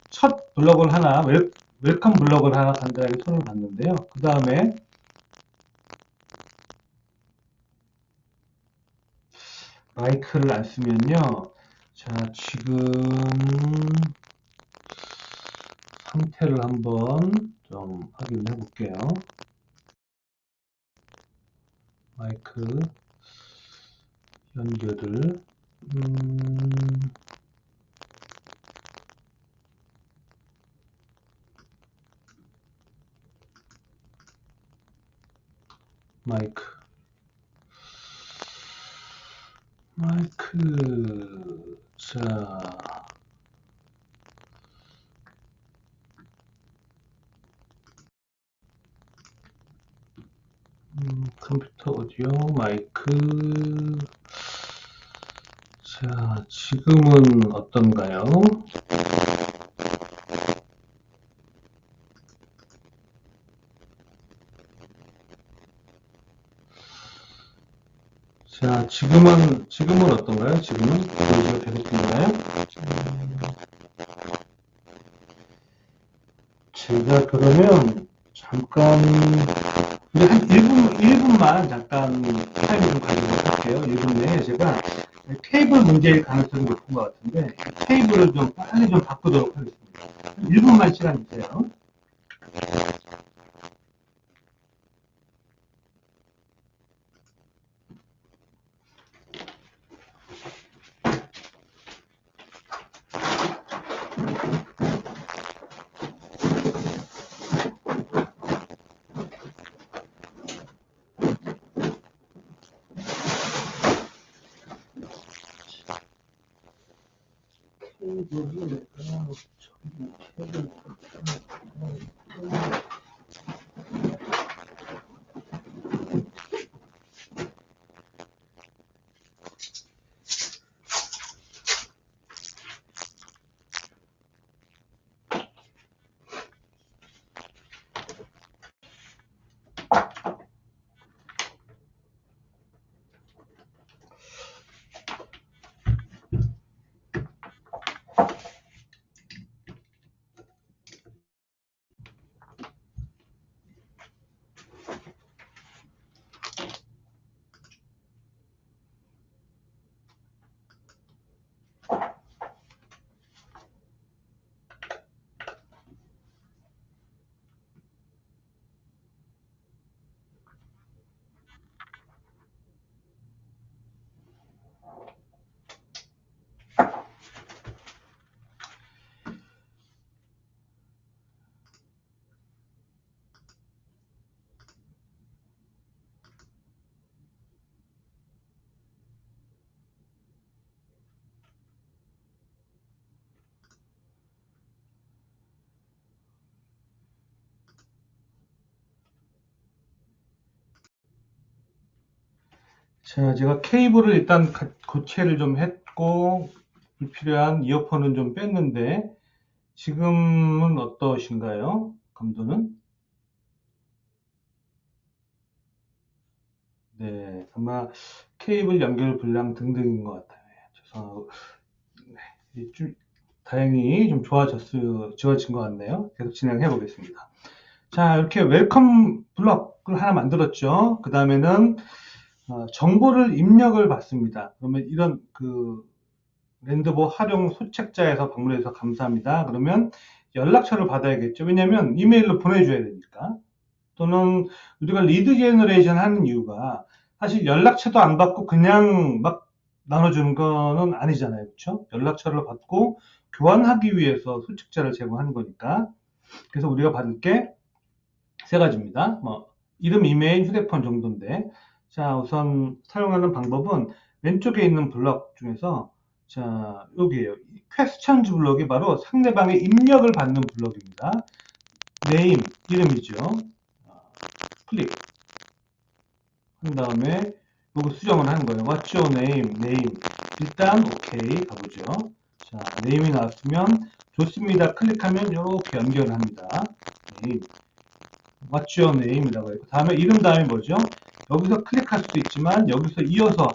첫 블럭을 하나 웰컴 블럭을 하나 간단하게 손을 봤는데요. 그 다음에 마이크를 안 쓰면요. 자 지금 상태를 한번 좀 확인해 볼게요. 마이크 연결을 마이크 자 컴퓨터 오디오 마이크 자 지금은 어떤가요? 자 지금은 어떤가요? 지금은 보이스가 계속 들리나요? 제가 그러면 잠깐 이제 한 1분만 잠깐 타임을 좀 가지도록 할게요. 1분 내에 제가 케이블 문제일 가능성이 높은 것 같은데 케이블을 좀 빨리 좀 바꾸도록 하겠습니다. 1분만 시간 주세요. 케이블을 자, 제가 케이블을 일단 교체를 좀 했고, 불필요한 이어폰은 좀 뺐는데, 지금은 어떠신가요? 감도는? 네, 아마 케이블 연결 불량 등등인 것 같아요. 죄송하고, 다행히 좀 좋아진 것 같네요. 계속 진행해 보겠습니다. 자, 이렇게 웰컴 블럭을 하나 만들었죠. 그 다음에는 정보를 입력을 받습니다. 그러면 이런 랜드보 활용 소책자에서 방문해서 감사합니다. 그러면 연락처를 받아야겠죠. 왜냐하면 이메일로 보내줘야 되니까. 또는 우리가 리드 제너레이션 하는 이유가 사실 연락처도 안 받고 그냥 막 나눠주는 거는 아니잖아요. 그렇죠? 연락처를 받고 교환하기 위해서 소책자를 제공하는 거니까. 그래서 우리가 받을 게 세 가지입니다. 뭐 이름, 이메일, 휴대폰 정도인데, 자, 우선 사용하는 방법은 왼쪽에 있는 블럭 중에서, 자, 여기에요. 퀘스천즈 블럭이 바로 상대방의 입력을 받는 블럭입니다. 네임, 이름이죠. 클릭 한 다음에 여기 수정을 하는 거예요. What's your name? 네임. 일단 오케이 가보죠. 자, 네임이 나왔으면 좋습니다. 클릭하면 이렇게 연결을 합니다. 네임. What's your name이라고 했고, 다음에 이름 다음에 뭐죠? 여기서 클릭할 수도 있지만 여기서 이어서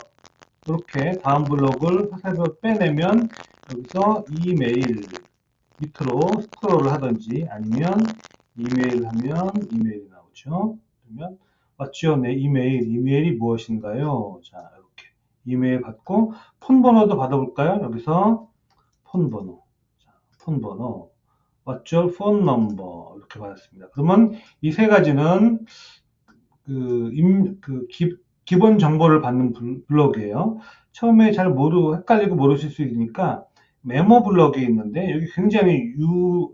이렇게 다음 블록을 화살표 빼내면 여기서 이메일 밑으로 스크롤을 하든지 아니면 이메일 하면 이메일이 나오죠. 그러면 What's your name? 이메일이 무엇인가요? 자, 이렇게 이메일 받고 폰 번호도 받아볼까요? 여기서 폰 번호. 자, 폰 번호. What's your phone number? 이렇게 받았습니다. 그러면 이 세 가지는 기본 정보를 받는 블록이에요. 처음에 잘 헷갈리고 모르실 수 있으니까 메모 블록이 있는데 여기 굉장히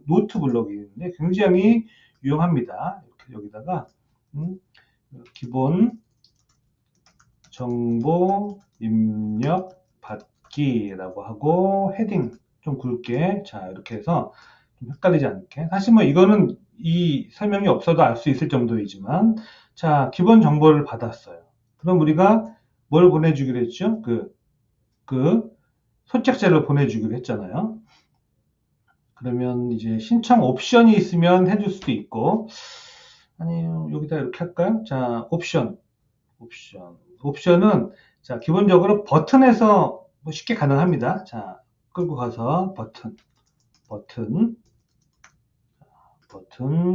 노트 블록이 있는데 굉장히 유용합니다. 이렇게 여기다가 기본 정보 입력 받기라고 하고 헤딩 좀 굵게 자 이렇게 해서 좀 헷갈리지 않게 사실 뭐 이거는 이 설명이 없어도 알 수 있을 정도이지만 자 기본 정보를 받았어요. 그럼 우리가 뭘 보내주기로 했죠? 소책자를 보내주기로 했잖아요. 그러면 이제 신청 옵션이 있으면 해줄 수도 있고 아니 여기다 이렇게 할까요? 자 옵션은 자 기본적으로 버튼에서 뭐 쉽게 가능합니다. 자 끌고 가서 버튼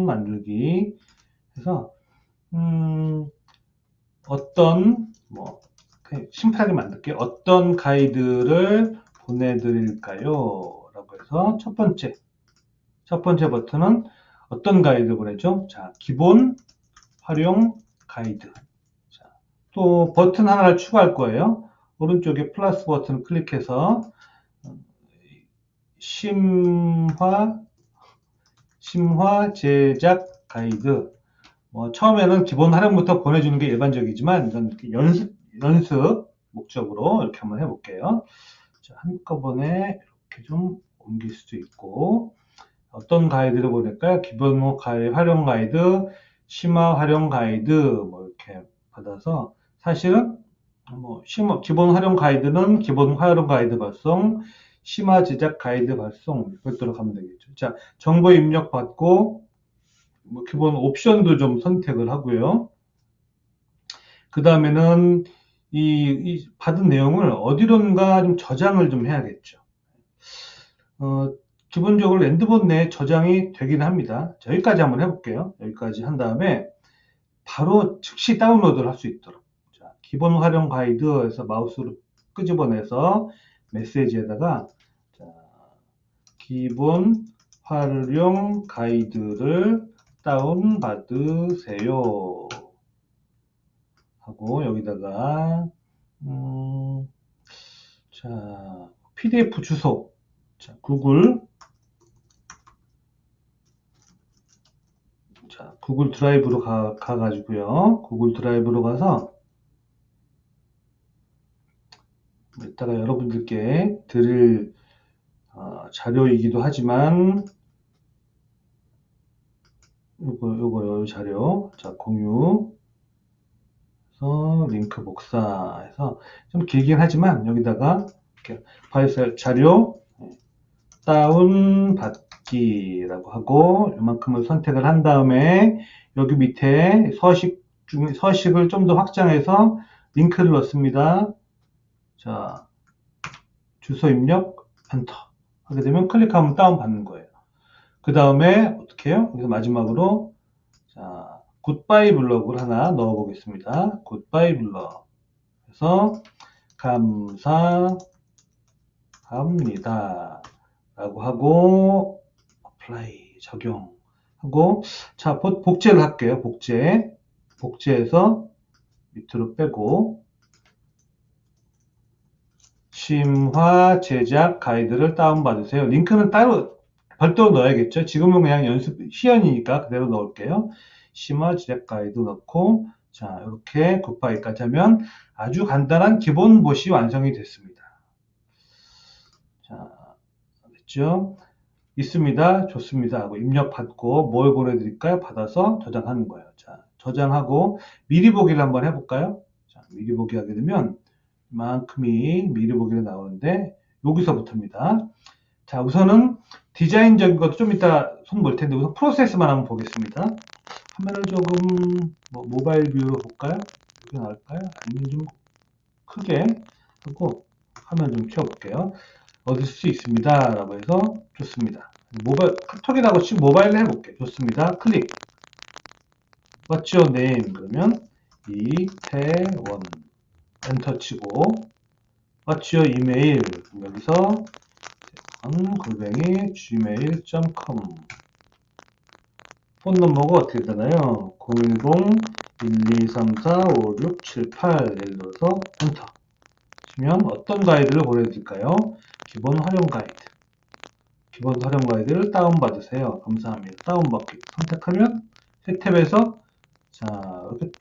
만들기 해서 어떤 뭐 심플하게 만들게요. 어떤 가이드를 보내드릴까요? 라고 해서 첫 번째 버튼은 어떤 가이드 보내죠? 자 기본 활용 가이드. 자, 또 버튼 하나를 추가할 거예요. 오른쪽에 플러스 버튼 클릭해서 심화 제작 가이드. 처음에는 기본 활용부터 보내주는 게 일반적이지만 이건 연습 목적으로 이렇게 한번 해볼게요. 자, 한꺼번에 이렇게 좀 옮길 수도 있고 어떤 가이드를 보낼까요? 기본 활용 가이드, 심화 활용 가이드 뭐 이렇게 받아서 사실은 기본 활용 가이드는 기본 활용 가이드 발송, 심화 제작 가이드 발송 별도로 가면 되겠죠. 자, 정보 입력 받고 기본 옵션도 좀 선택을 하고요. 그 다음에는 이 받은 내용을 어디론가 좀 저장을 좀 해야겠죠. 기본적으로 랜드본 내에 저장이 되긴 합니다. 자, 여기까지 한번 해볼게요. 여기까지 한 다음에 바로 즉시 다운로드를 할 수 있도록. 자, 기본 활용 가이드에서 마우스로 끄집어내서 메시지에다가 자, 기본 활용 가이드를 다운받으세요. 하고 여기다가 자 PDF 주소 자 구글 드라이브로 가가지고요. 구글 드라이브로 가서 이따가 여러분들께 드릴 자료이기도 하지만 요거 자료 자 공유 그래서 링크 복사해서 좀 길긴 하지만 여기다가 이렇게 파일 자료 다운 받기라고 하고 이만큼을 선택을 한 다음에 여기 밑에 서식을 좀 더 확장해서 링크를 넣습니다. 자, 주소 입력 엔터 하게 되면 클릭하면 다운 받는 거예요. 그 다음에 어떻게 해요? 여기서 마지막으로 자, 굿바이 블럭을 하나 넣어 보겠습니다. 굿바이 블럭. 그래서 감사합니다. 라고 하고 apply 적용하고 자, 복제를 할게요. 복제해서 밑으로 빼고 심화 제작 가이드를 다운받으세요. 링크는 따로 별도로 넣어야겠죠. 지금은 그냥 연습 시연이니까 그대로 넣을게요. 심화 제작 가이드 넣고 자, 이렇게 굿바이까지 하면 아주 간단한 기본 봇이 완성이 됐습니다. 자, 됐죠? 있습니다. 좋습니다. 하고 입력받고 뭘 보내드릴까요? 받아서 저장하는 거예요. 자, 저장하고 미리 보기를 한번 해볼까요? 자, 미리 보기 하게 되면 이만큼이 미리 보기로 나오는데 여기서부터입니다. 자, 우선은 디자인적인 것도 좀 이따 손 볼 텐데 우선 프로세스만 한번 보겠습니다. 화면을 조금 모바일 뷰로 볼까요? 이게 나을까요? 아니면 좀 크게 하고 화면 좀 키워볼게요. 얻을 수 있습니다. 라고 해서 좋습니다. 카톡이라고 치고 모바일로 해볼게요. 좋습니다. 클릭. What's your name? 그러면 이태원 엔터 치고 What's your email? 여기서 골뱅이 gmail.com 폰 넘버가 어떻게 되나요? 010-1234-5678 예를 들어서 엔터 치면 어떤 가이드를 보내드릴까요? 기본 활용 가이드. 기본 활용 가이드를 다운받으세요. 감사합니다. 다운받기 선택하면 새 탭에서 자, 이렇게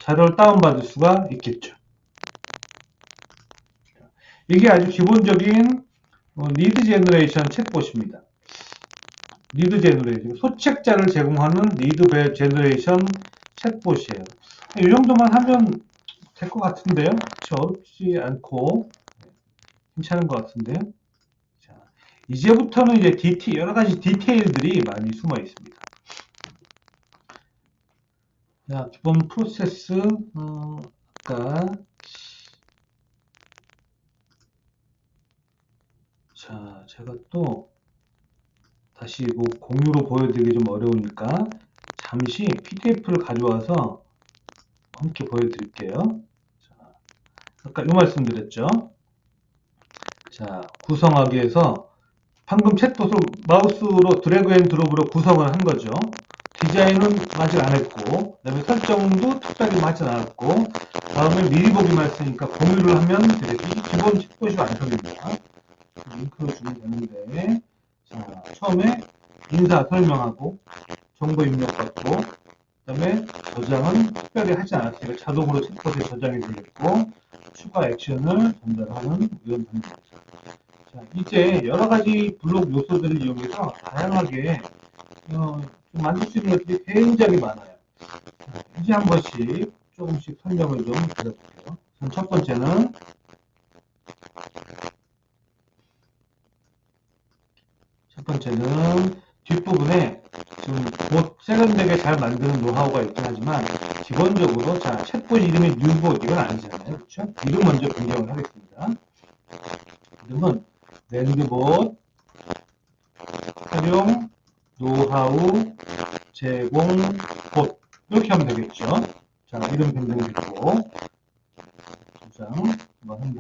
자료를 다운받을 수가 있겠죠. 이게 아주 기본적인 리드 제너레이션 챗봇입니다. 리드 제너레이션, 소책자를 제공하는 리드 제너레이션 챗봇이에요. 이 정도만 하면 될 것 같은데요. 그렇죠? 어렵지 않고 괜찮은 것 같은데요. 자, 이제부터는 이제 여러 가지 디테일들이 많이 숨어 있습니다. 자, 기본 프로세스, 아까 자, 제가 또 다시 공유로 보여드리기 좀 어려우니까 잠시 PDF를 가져와서 함께 보여드릴게요. 자, 아까 이 말씀 드렸죠. 자, 구성하기에서 방금 챗봇을 마우스로 드래그 앤 드롭으로 구성을 한 거죠. 디자인은 아직 안 했고, 그 다음에 설정도 특별히 하진 않았고, 다음에 미리 보기만 했으니까 공유를 하면 되겠지. 기본 챗봇이 완성입니다. 링크를 주면 되는데, 자, 처음에 인사 설명하고, 정보 입력받고, 그 다음에 저장은 특별히 하지 않았으니까 자동으로 챗봇에 저장이 되겠고, 추가 액션을 전달하는 이런 방식. 자, 이제 여러 가지 블록 요소들을 이용해서 다양하게 좀 만들 수 있는 것들이 굉장히 많아요. 이제 한 번씩 조금씩 설명을 좀 드려볼게요. 첫 번째는 뒷부분에 지금 봇 세련되게 잘 만드는 노하우가 있긴 하지만 기본적으로 자, 챗봇 이름이 뉴봇 이건 아니잖아요. 그렇죠? 이름 먼저 변경을 하겠습니다. 이름은 랜드봇 활용 노하우 제공 봇 이렇게 하면 되겠죠. 자, 이름 변경됐고 저장 한번 한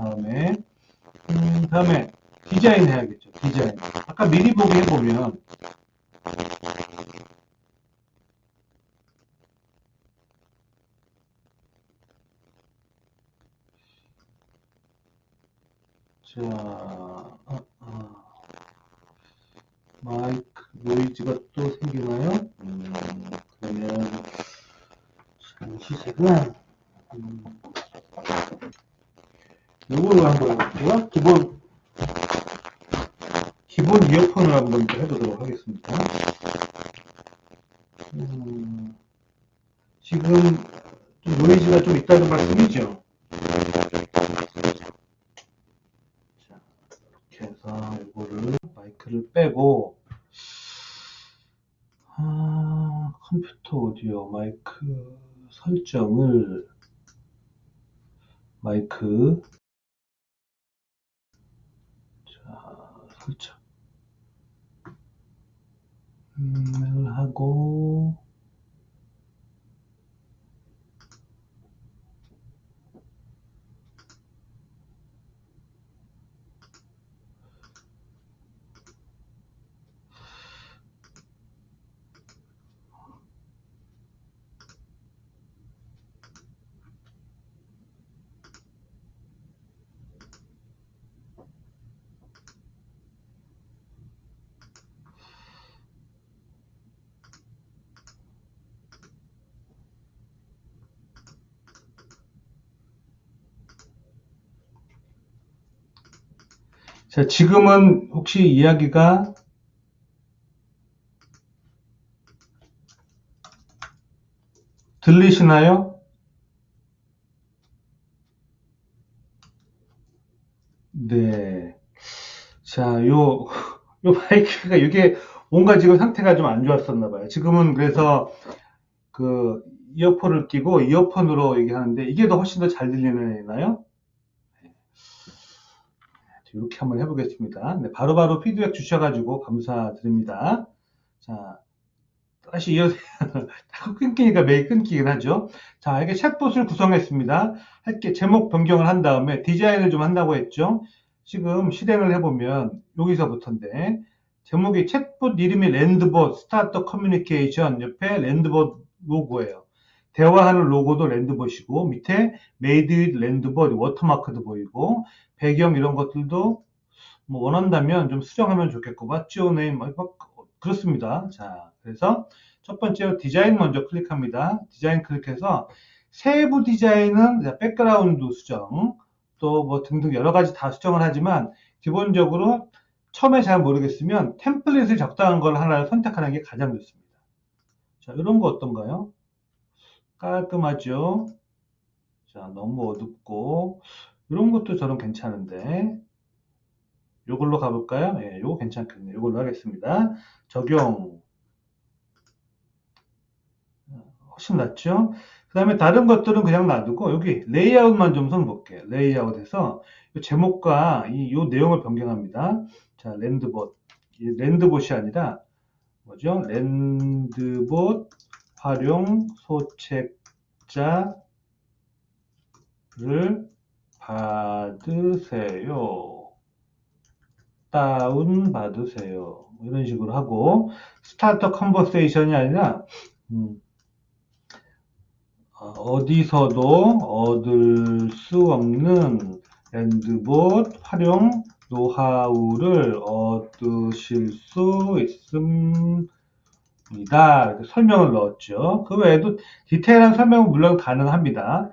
다음에 디자인 해야겠죠. 디자인. 아까 미리 보기 해보면 자, 마이크 노이즈가 또 생기나요? 그러면 잠시 제가 이걸로 한번 해볼게요. 기본 이어폰을 한번 해보도록 하겠습니다. 지금 노이즈가 좀 있다는 말씀이죠. 자, 이렇게 해서 이거를 마이크를 빼고 컴퓨터 오디오 마이크 설정을 마이크 설정을 하고 자, 지금은 혹시 이야기가 들리시나요? 네. 자, 요 마이크가 이게 뭔가 지금 상태가 좀 안 좋았었나 봐요. 지금은 그래서 그 이어폰을 끼고 이어폰으로 얘기하는데 이게 더 훨씬 더 잘 들리나요? 이렇게 한번 해보겠습니다. 네, 바로바로 피드백 주셔가지고 감사드립니다. 자, 다시 이어서 자꾸 끊기니까 매일 끊기긴 하죠. 자, 이게 챗봇을 구성했습니다. 할게 제목 변경을 한 다음에 디자인을 좀 한다고 했죠. 지금 실행을 해보면 여기서부터인데 제목이 챗봇 이름이 랜드봇 스타트 커뮤니케이션 옆에 랜드봇 로고예요. 대화하는 로고도 랜드봇이고 밑에 메이드 윗 랜드봇 워터마크도 보이고 배경 이런 것들도 뭐 원한다면 좀 수정하면 좋겠고 맞죠? 네, 그렇습니다. 자, 그래서 첫 번째로 디자인 먼저 클릭합니다. 디자인 클릭해서 세부 디자인은 백그라운드 수정 또 뭐 등등 여러 가지 다 수정을 하지만 기본적으로 처음에 잘 모르겠으면 템플릿을 적당한 걸 하나를 선택하는 게 가장 좋습니다. 자, 이런 거 어떤가요? 깔끔하죠? 자, 너무 어둡고 이런 것도 저는 괜찮은데 요걸로 가볼까요? 예, 요거 괜찮겠네요. 요걸로 하겠습니다. 적용. 훨씬 낫죠? 그 다음에 다른 것들은 그냥 놔두고 여기 레이아웃만 좀 손볼게요. 레이아웃에서 제목과 요 내용을 변경합니다. 자, 랜드봇. 랜드봇이 아니라 뭐죠? 랜드봇 활용 소책자를 받으세요. 다운 받으세요. 이런 식으로 하고 스타터 컨버세이션이 아니라 어디서도 얻을 수 없는 랜드봇 활용 노하우를 얻으실 수 있습니다. 이렇게 설명을 넣었죠. 그 외에도 디테일한 설명은 물론 가능합니다.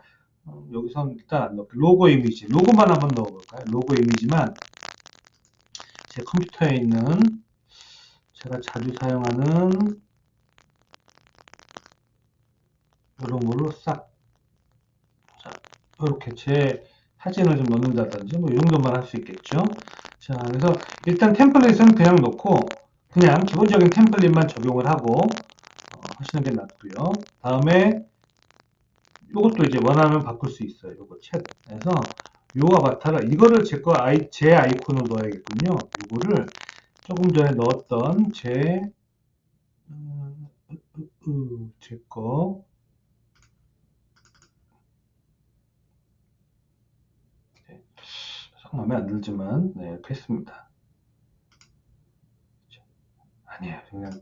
여기서 일단 안 넣을게요. 로고 이미지, 로고만 한번 넣어볼까요? 로고 이미지만 제 컴퓨터에 있는 제가 자주 사용하는 이런 걸로 싹 이렇게 제 사진을 좀 넣는다든지 뭐 이 정도만 할 수 있겠죠. 자, 그래서 일단 템플릿은 그냥 놓고 그냥 기본적인 템플릿만 적용을 하고 하시는 게 낫고요. 다음에 이것도 이제 원하면 바꿀 수 있어요. 이거 챗에서 요 아바타를 이거를 제 아이콘으로 넣어야겠군요. 이거를 조금 전에 넣었던 제 거 마음에 안 들지만 네, 이렇게 했습니다. 아니에요.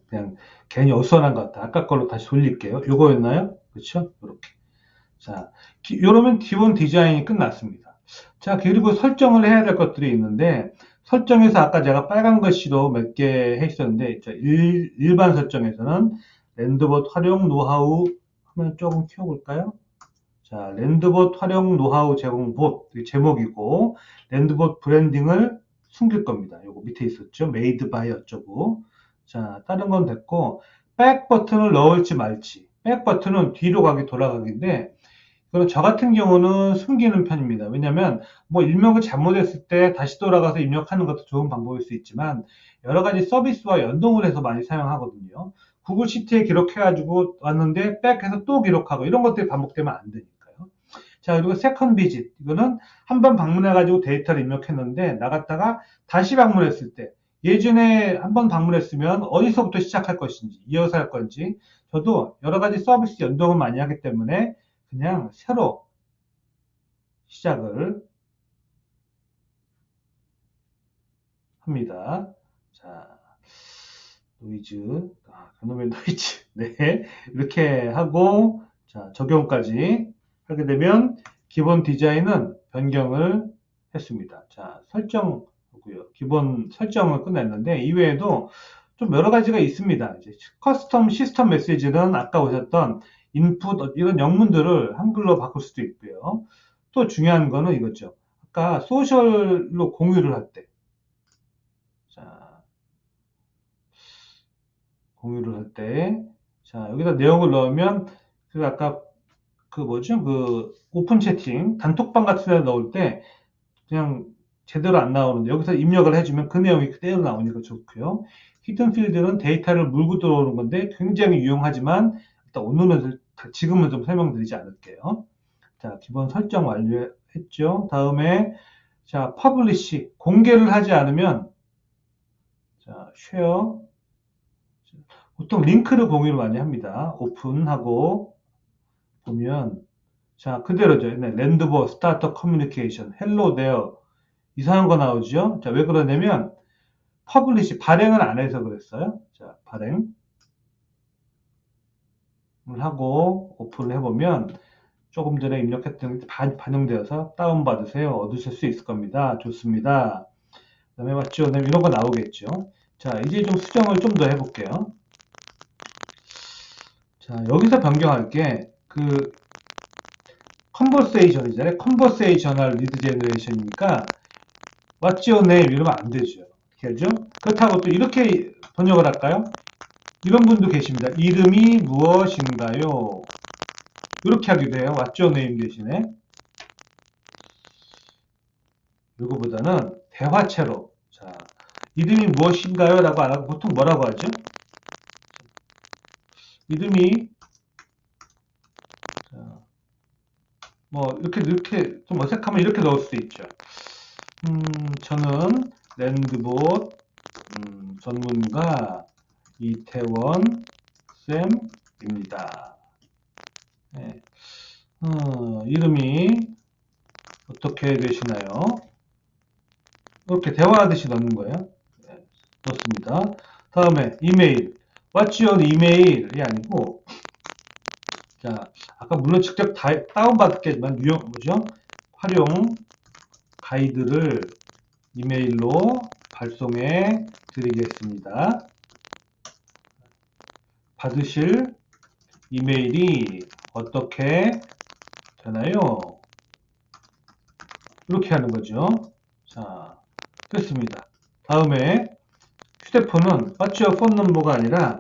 그냥 괜히 어수선한 것 같아. 아까 걸로 다시 돌릴게요. 요거였나요? 그렇죠? 이렇게. 자, 이러면 기본 디자인이 끝났습니다. 자, 그리고 설정을 해야 될 것들이 있는데 설정에서 아까 제가 빨간 글씨로 몇 개 했었는데 일반 설정에서는 랜드봇 활용 노하우 하면 조금 키워볼까요? 자, 랜드봇 활용 노하우 제공 봇 제목이고 랜드봇 브랜딩을 숨길 겁니다. 요거 밑에 있었죠. 메이드 바이 어쩌고. 자, 다른 건 됐고 백 버튼을 넣을지 말지. 백 버튼은 뒤로 가기 돌아가기인데 그럼 저 같은 경우는 숨기는 편입니다. 왜냐면 뭐 입력을 잘못했을 때 다시 돌아가서 입력하는 것도 좋은 방법일 수 있지만 여러 가지 서비스와 연동을 해서 많이 사용하거든요. 구글 시트에 기록해가지고 왔는데 백해서 또 기록하고 이런 것들이 반복되면 안 되니까요. 자, 그리고 세컨 비짓. 이거는 한 번 방문해가지고 데이터를 입력했는데 나갔다가 다시 방문했을 때 예전에 한 번 방문했으면 어디서부터 시작할 것인지 이어서 할 건지 저도 여러 가지 서비스 연동을 많이 하기 때문에 그냥 새로 시작을 합니다. 자, 노이즈, 그놈의 노이즈. 네. 이렇게 하고, 자, 적용까지 하게 되면 기본 디자인은 변경을 했습니다. 자, 설정하고요. 기본 설정을 끝냈는데, 이외에도 좀 여러 가지가 있습니다. 이제 커스텀 시스템 메시지는 아까 보셨던 인풋, 이런 영문들을 한글로 바꿀 수도 있고요. 또 중요한 거는 이거죠. 아까 소셜로 공유를 할 때, 자, 공유를 할 때, 자, 여기다 내용을 넣으면, 그 아까 그 뭐죠? 그 오픈 채팅, 단톡방 같은 데 넣을 때 그냥 제대로 안 나오는데 여기서 입력을 해주면 그 내용이 그대로 나오니까 좋고요. 히든 필드는 데이터를 물고 들어오는 건데 굉장히 유용하지만 일단 오늘은 지금은 좀 설명드리지 않을게요. 자, 기본 설정 완료했죠. 다음에 자, 퍼블리시 공개를 하지 않으면 자, 쉐어 보통 링크를 공유를 많이 합니다. 오픈하고 보면 자 그대로죠. 네, 랜드버 스타터 커뮤니케이션 헬로 데어 이상한 거 나오죠. 자 왜 그러냐면 퍼블리시 발행을 안 해서 그랬어요. 자 발행을 하고 오픈을 해보면 조금 전에 입력했던 게 반영되어서 다운받으세요. 얻으실 수 있을 겁니다. 좋습니다. 그 다음에 맞죠? 이런 거 나오겠죠. 자 이제 좀 수정을 좀 더 해볼게요. 자 여기서 변경할 게그 컨버세이션이잖아요. 컨버세이셔널 리드 제너레이션이니까 What's your name 이러면 안 되죠. 어떻게 하죠? 그렇다고 또 이렇게 번역을 할까요? 이런 분도 계십니다. 이름이 무엇인가요? 이렇게 하기도 해요. What's your name 대신에. 이거보다는 대화체로. 자, 이름이 무엇인가요? 라고 안 하고 보통 뭐라고 하죠? 이름이, 자, 뭐, 이렇게 좀 어색하면 이렇게 넣을 수도 있죠. 저는 랜드봇 전문가 이태원 쌤입니다. 네. 이름이 어떻게 되시나요? 이렇게 대화하듯이 넣는 거예요. 네, 넣습니다. 다음에 이메일. What's your email이 아니고, 자, 아까 물론 직접 다운받겠지만, 뭐죠? 활용 가이드를 이메일로 발송해 드리겠습니다. 받으실 이메일이 어떻게 되나요? 이렇게 하는 거죠. 자, 됐습니다. 다음에 휴대폰은 What's your phone number가 아니라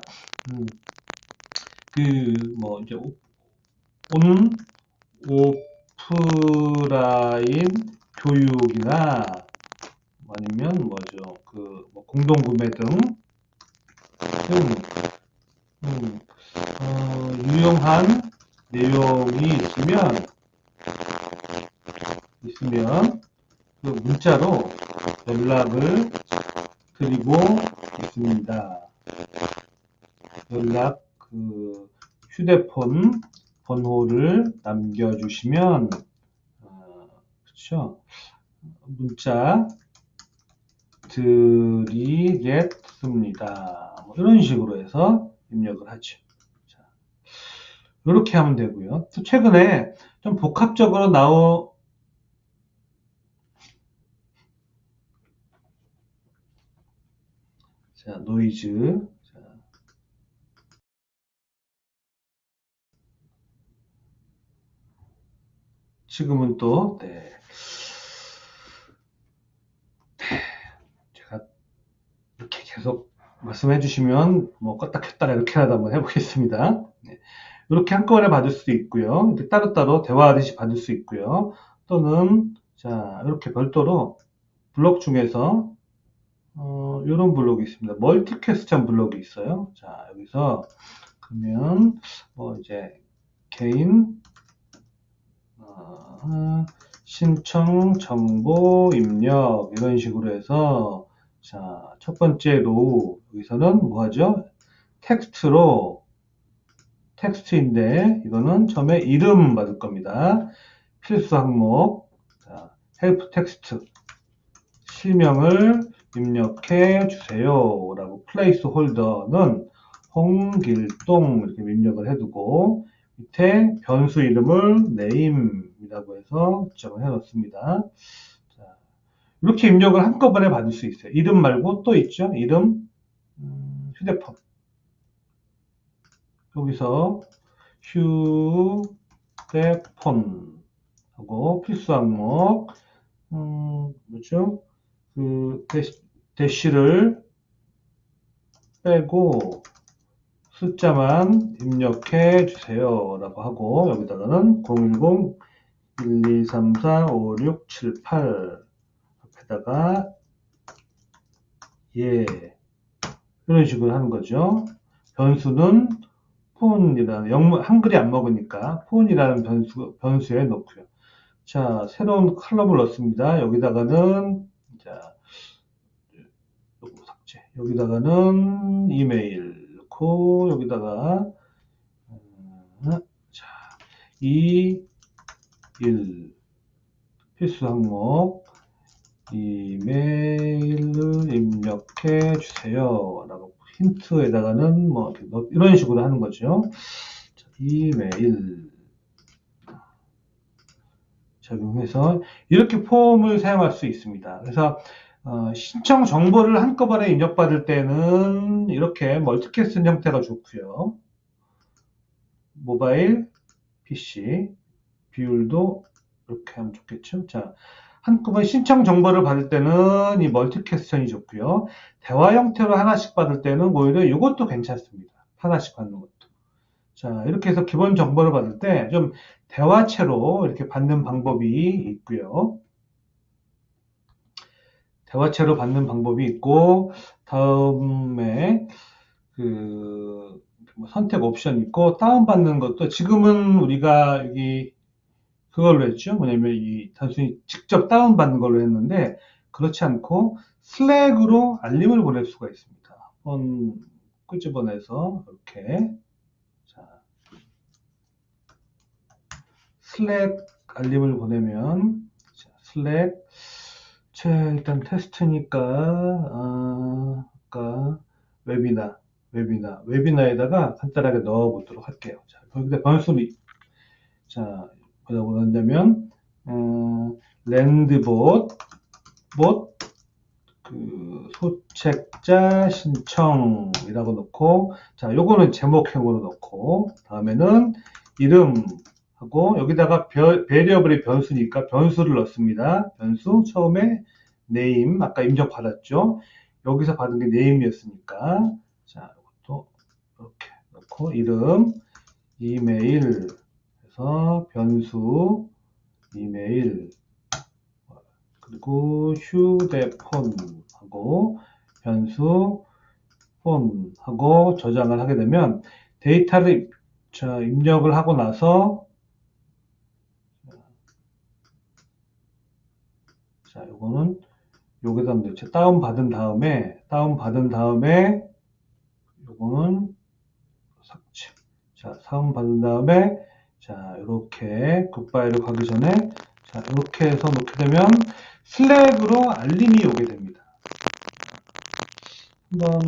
뭐 이제 오프라인 교육이나 아니면 뭐죠 뭐 공동구매 등 유용한 내용이 있으면 그 문자로 연락을 드리고 있습니다. 휴대폰 번호를 남겨주시면 그렇죠. 문자 드리겠습니다. 뭐 이런 식으로 해서 입력을 하죠. 자, 이렇게 하면 되고요. 또 최근에 좀 복합적으로 자, 노이즈. 자, 지금은 또, 네. 제가 이렇게 계속 말씀해 주시면, 뭐, 껐다 켰다가 이렇게 하다 한번 해보겠습니다. 네. 이렇게 한꺼번에 받을 수도 있고요. 이렇게 따로따로 대화하듯이 받을 수 있고요. 또는 자 이렇게 별도로 블록 중에서 이런 블록이 있습니다. 멀티 퀘스천 블록이 있어요. 자 여기서 그러면 뭐 이제 개인 신청 정보 입력 이런 식으로 해서 자 첫 번째 로우 여기서는 뭐 하죠? 텍스트인데 이거는 처음에 이름 받을 겁니다. 필수 항목 자, 헬프 텍스트 실명을 입력해 주세요 라고 플레이스 홀더는 홍길동 이렇게 입력을 해두고 밑에 변수 이름을 name이라고 해서 지정을 해 놓습니다. 자, 이렇게 입력을 한꺼번에 받을 수 있어요. 이름 말고 또 있죠. 이름, 휴대폰. 여기서 휴대폰 하고 필수 항목 뭐죠? 그 대시를 빼고 숫자만 입력해 주세요 라고 하고 여기다가는 010-1234-5678 앞에다가 예 이런 식으로 하는 거죠. 변수는 폰이라는 한글이 안 먹으니까 폰이라는 변수에 넣고요. 자 새로운 컬럼을 넣습니다. 여기다가는 자 삭제 여기다가는 이메일 넣고 여기다가 자 2, 1 필수 항목 이메일을 입력해 주세요 라고 힌트에다가는 뭐 이런 식으로 하는 거죠. 자, 이메일 적용해서 이렇게 폼을 사용할 수 있습니다. 그래서 신청 정보를 한꺼번에 입력받을 때는 이렇게 멀티캐스팅 형태가 좋고요. 모바일, PC, 비율도 이렇게 하면 좋겠죠. 자, 한꺼번에 신청 정보를 받을 때는 이 멀티캐스션이 좋고요. 대화 형태로 하나씩 받을 때는 오히려 이것도 괜찮습니다. 하나씩 받는 것도. 자, 이렇게 해서 기본 정보를 받을 때 좀 대화체로 이렇게 받는 방법이 있고요. 대화체로 받는 방법이 있고, 다음에 그 선택 옵션 있고, 다운받는 것도 지금은 우리가 여기 그걸로 했죠. 뭐냐면 이 단순히 직접 다운받는 걸로 했는데 그렇지 않고 슬랙으로 알림을 보낼 수가 있습니다. 한번 끄집어내서 이렇게 자, 슬랙 알림을 보내면 자, 슬랙 일단 테스트니까 아까 웨비나에다가 간단하게 넣어 보도록 할게요. 자, 거기다 변수를 자 뭐라고 한다면 랜드봇 그 소책자 신청이라고 넣고 자 요거는 제목형으로 넣고 다음에는 이름하고 여기다가 베리어블이 변수니까 변수를 넣습니다. 변수 처음에 name 아까 입력 받았죠. 여기서 받은 게 name이었으니까 자 이것도 이렇게 넣고 이름 이메일 해서 변수 이메일 그리고 휴대폰하고 변수 폰하고 저장을 하게 되면 데이터를 입력을 하고 나서 자 요거는 여기다 넣죠. 다운받은 다음에 요거는 삭제 자 다운받은 다음에 자 이렇게 굿바이로 가기 전에 자 이렇게 해서 놓게 되면 슬랙으로 알림이 오게 됩니다. 한번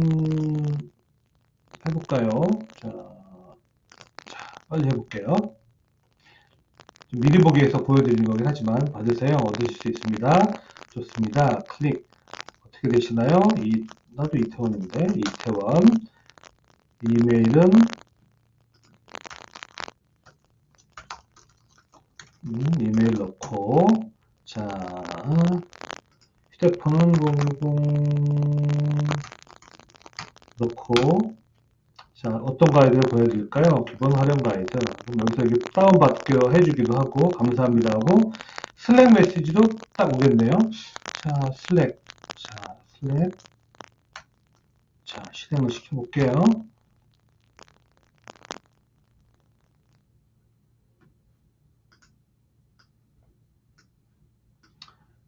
해볼까요? 자 빨리 해볼게요. 미리 보기에서 보여드리는 거긴 하지만 받으세요. 얻으실 수 있습니다. 좋습니다. 클릭 어떻게 되시나요? 나도 이태원인데 이태원 이메일은 이메일 넣고 자 휴대폰은 00 넣고 자 어떤 가이드를 보내드릴까요? 기본 활용 가이드. 그럼 여기서 이게 다운받게 해주기도 하고, 감사합니다 하고, 슬랙 메시지도 딱 오겠네요. 자, 슬랙. 자, 슬랙. 자, 실행을 시켜볼게요.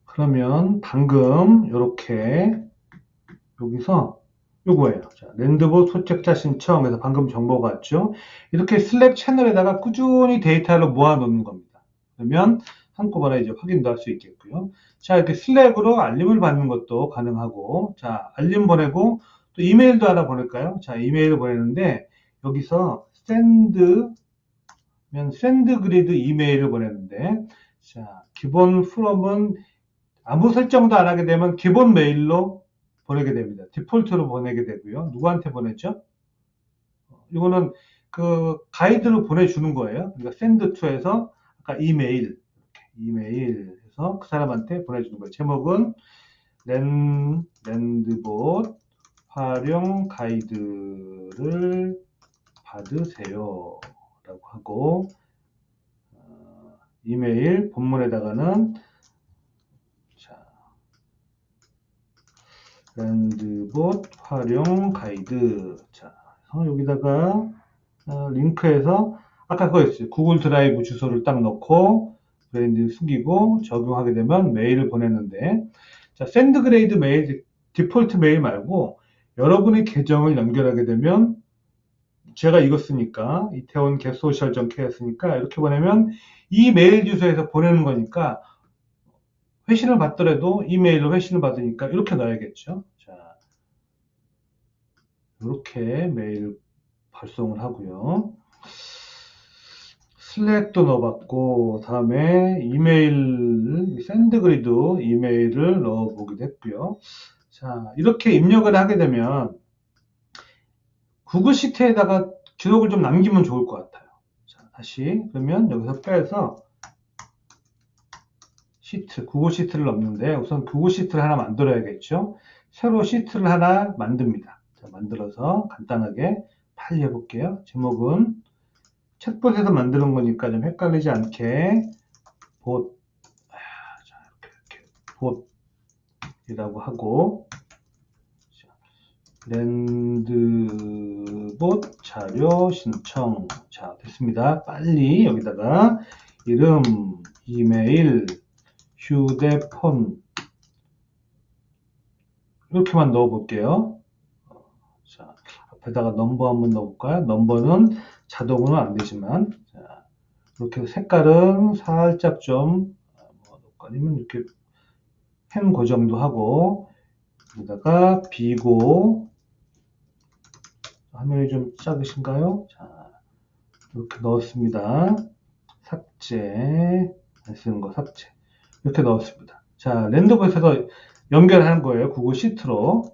그러면 방금 이렇게 여기서 요거예요. 자, 랜드봇 소책자 신청해서 방금 정보가 왔죠. 이렇게 슬랙 채널에다가 꾸준히 데이터를 모아 놓는 겁니다. 그러면 한꺼번에 이제 확인도 할 수 있겠고요. 자, 이렇게 슬랙으로 알림을 받는 것도 가능하고, 자, 알림 보내고 또 이메일도 하나 보낼까요? 자, 이메일을 보내는데 여기서 샌드 그리드 이메일을 보내는데, 자, 기본 프롬은 아무 설정도 안 하게 되면 기본 메일로 보내게 됩니다. 디폴트로 보내게 되고요. 누구한테 보냈죠? 이거는 그 가이드로 보내주는 거예요. 그러니까 send to에서 아까 이메일 해서 그 사람한테 보내주는 거예요. 제목은 랜드봇 활용 가이드를 받으세요 라고 하고, 이메일 본문에다가는 랜드봇 활용 가이드. 자, 여기다가 링크해서 아까 그거 있어요. 구글 드라이브 주소를 딱 넣고 브랜드 숨기고 적용하게 되면 메일을 보냈는데, 자, 샌드 그레이드 메일, 디폴트 메일 말고 여러분의 계정을 연결하게 되면, 제가 이거 쓰니까 이태원 getSocial.kr 쓰니까 이렇게 보내면 이 메일 주소에서 보내는 거니까 회신을 받더라도 이메일로 회신을 받으니까 이렇게 넣어야겠죠. 자, 이렇게 메일 발송을 하고요. 슬랙도 넣어봤고, 다음에 이메일, 샌드그리드 이메일을 넣어보기도 했고요. 자, 이렇게 입력을 하게 되면 구글 시트에다가 기록을 좀 남기면 좋을 것 같아요. 자, 다시 그러면 여기서 빼서 시트, 구글 시트를 넣는데 우선 구글 시트를 하나 만들어야겠죠. 새로 시트를 하나 만듭니다. 자, 만들어서 간단하게 빨리 해볼게요. 제목은 챗봇에서 만드는 거니까 좀 헷갈리지 않게 봇이라고 하고, 랜드봇 자료 신청. 자, 됐습니다. 빨리 여기다가 이름, 이메일, 휴대폰 이렇게만 넣어 볼게요. 자, 앞에다가 넘버 한번 넣어볼까요? 넘버는 자동으로는 안 되지만, 자, 이렇게 색깔은 살짝 좀 아니면 이렇게 펜 고정도 하고, 여기다가 비고, 화면이 좀 작으신가요? 자, 이렇게 넣었습니다. 삭제, 안 쓰는 거 삭제. 이렇게 넣었습니다. 자, 랜드봇에서 연결하는 거예요. 구글 시트로.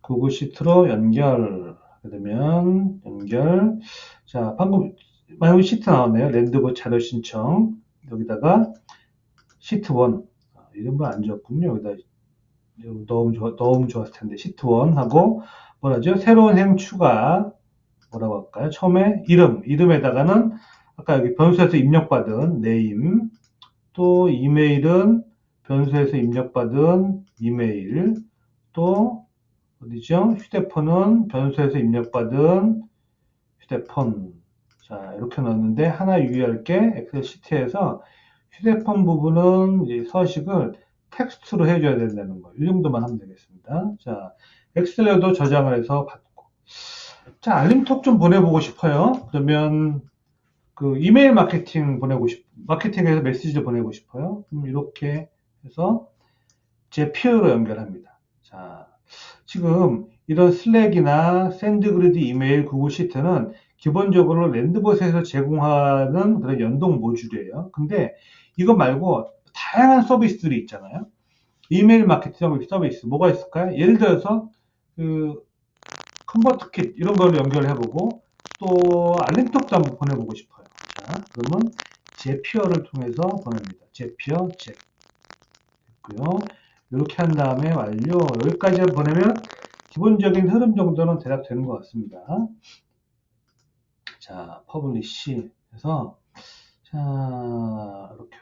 구글 시트로 연결하게 되면, 연결. 자, 방금, 만약 시트 나왔네요. 랜드봇 자료 신청. 여기다가 시트 1. 이름은 안 좋았군요. 여기다 넣으면 좋았을 텐데. 시트 1 하고, 뭐라죠? 새로운 행 추가. 뭐라고 할까요? 처음에 이름에다가는 아까 여기 변수에서 입력받은 네임, 또 이메일은 변수에서 입력받은 이메일, 또 어디죠? 휴대폰은 변수에서 입력받은 휴대폰. 자, 이렇게 넣었는데 하나 유의할 게 엑셀 시트에서 휴대폰 부분은 이제 서식을 텍스트로 해줘야 된다는 거. 이 정도만 하면 되겠습니다. 자, 엑셀에도 저장을 해서 받고. 자, 알림톡 좀 보내보고 싶어요. 그러면 그 이메일 마케팅에서 메시지를 보내고 싶어요. 그럼 이렇게 해서 제피어로 연결합니다. 자, 지금 이런 슬랙이나 샌드그리드 이메일, 구글 시트는 기본적으로 랜드봇에서 제공하는 그런 연동 모듈이에요. 근데 이거 말고 다양한 서비스들이 있잖아요. 이메일 마케팅 서비스 뭐가 있을까요? 예를 들어서 그 컨버트킷 이런 걸로 연결해보고 또 알림톡도 한번 보내보고 싶어요. 자, 그러면 제피어를 통해서 보냅니다. 제피어 됐고요. 이렇게 한 다음에 완료. 여기까지 보내면 기본적인 흐름 정도는 대략 되는 것 같습니다. 자, 퍼블리시 해서 자, 이렇게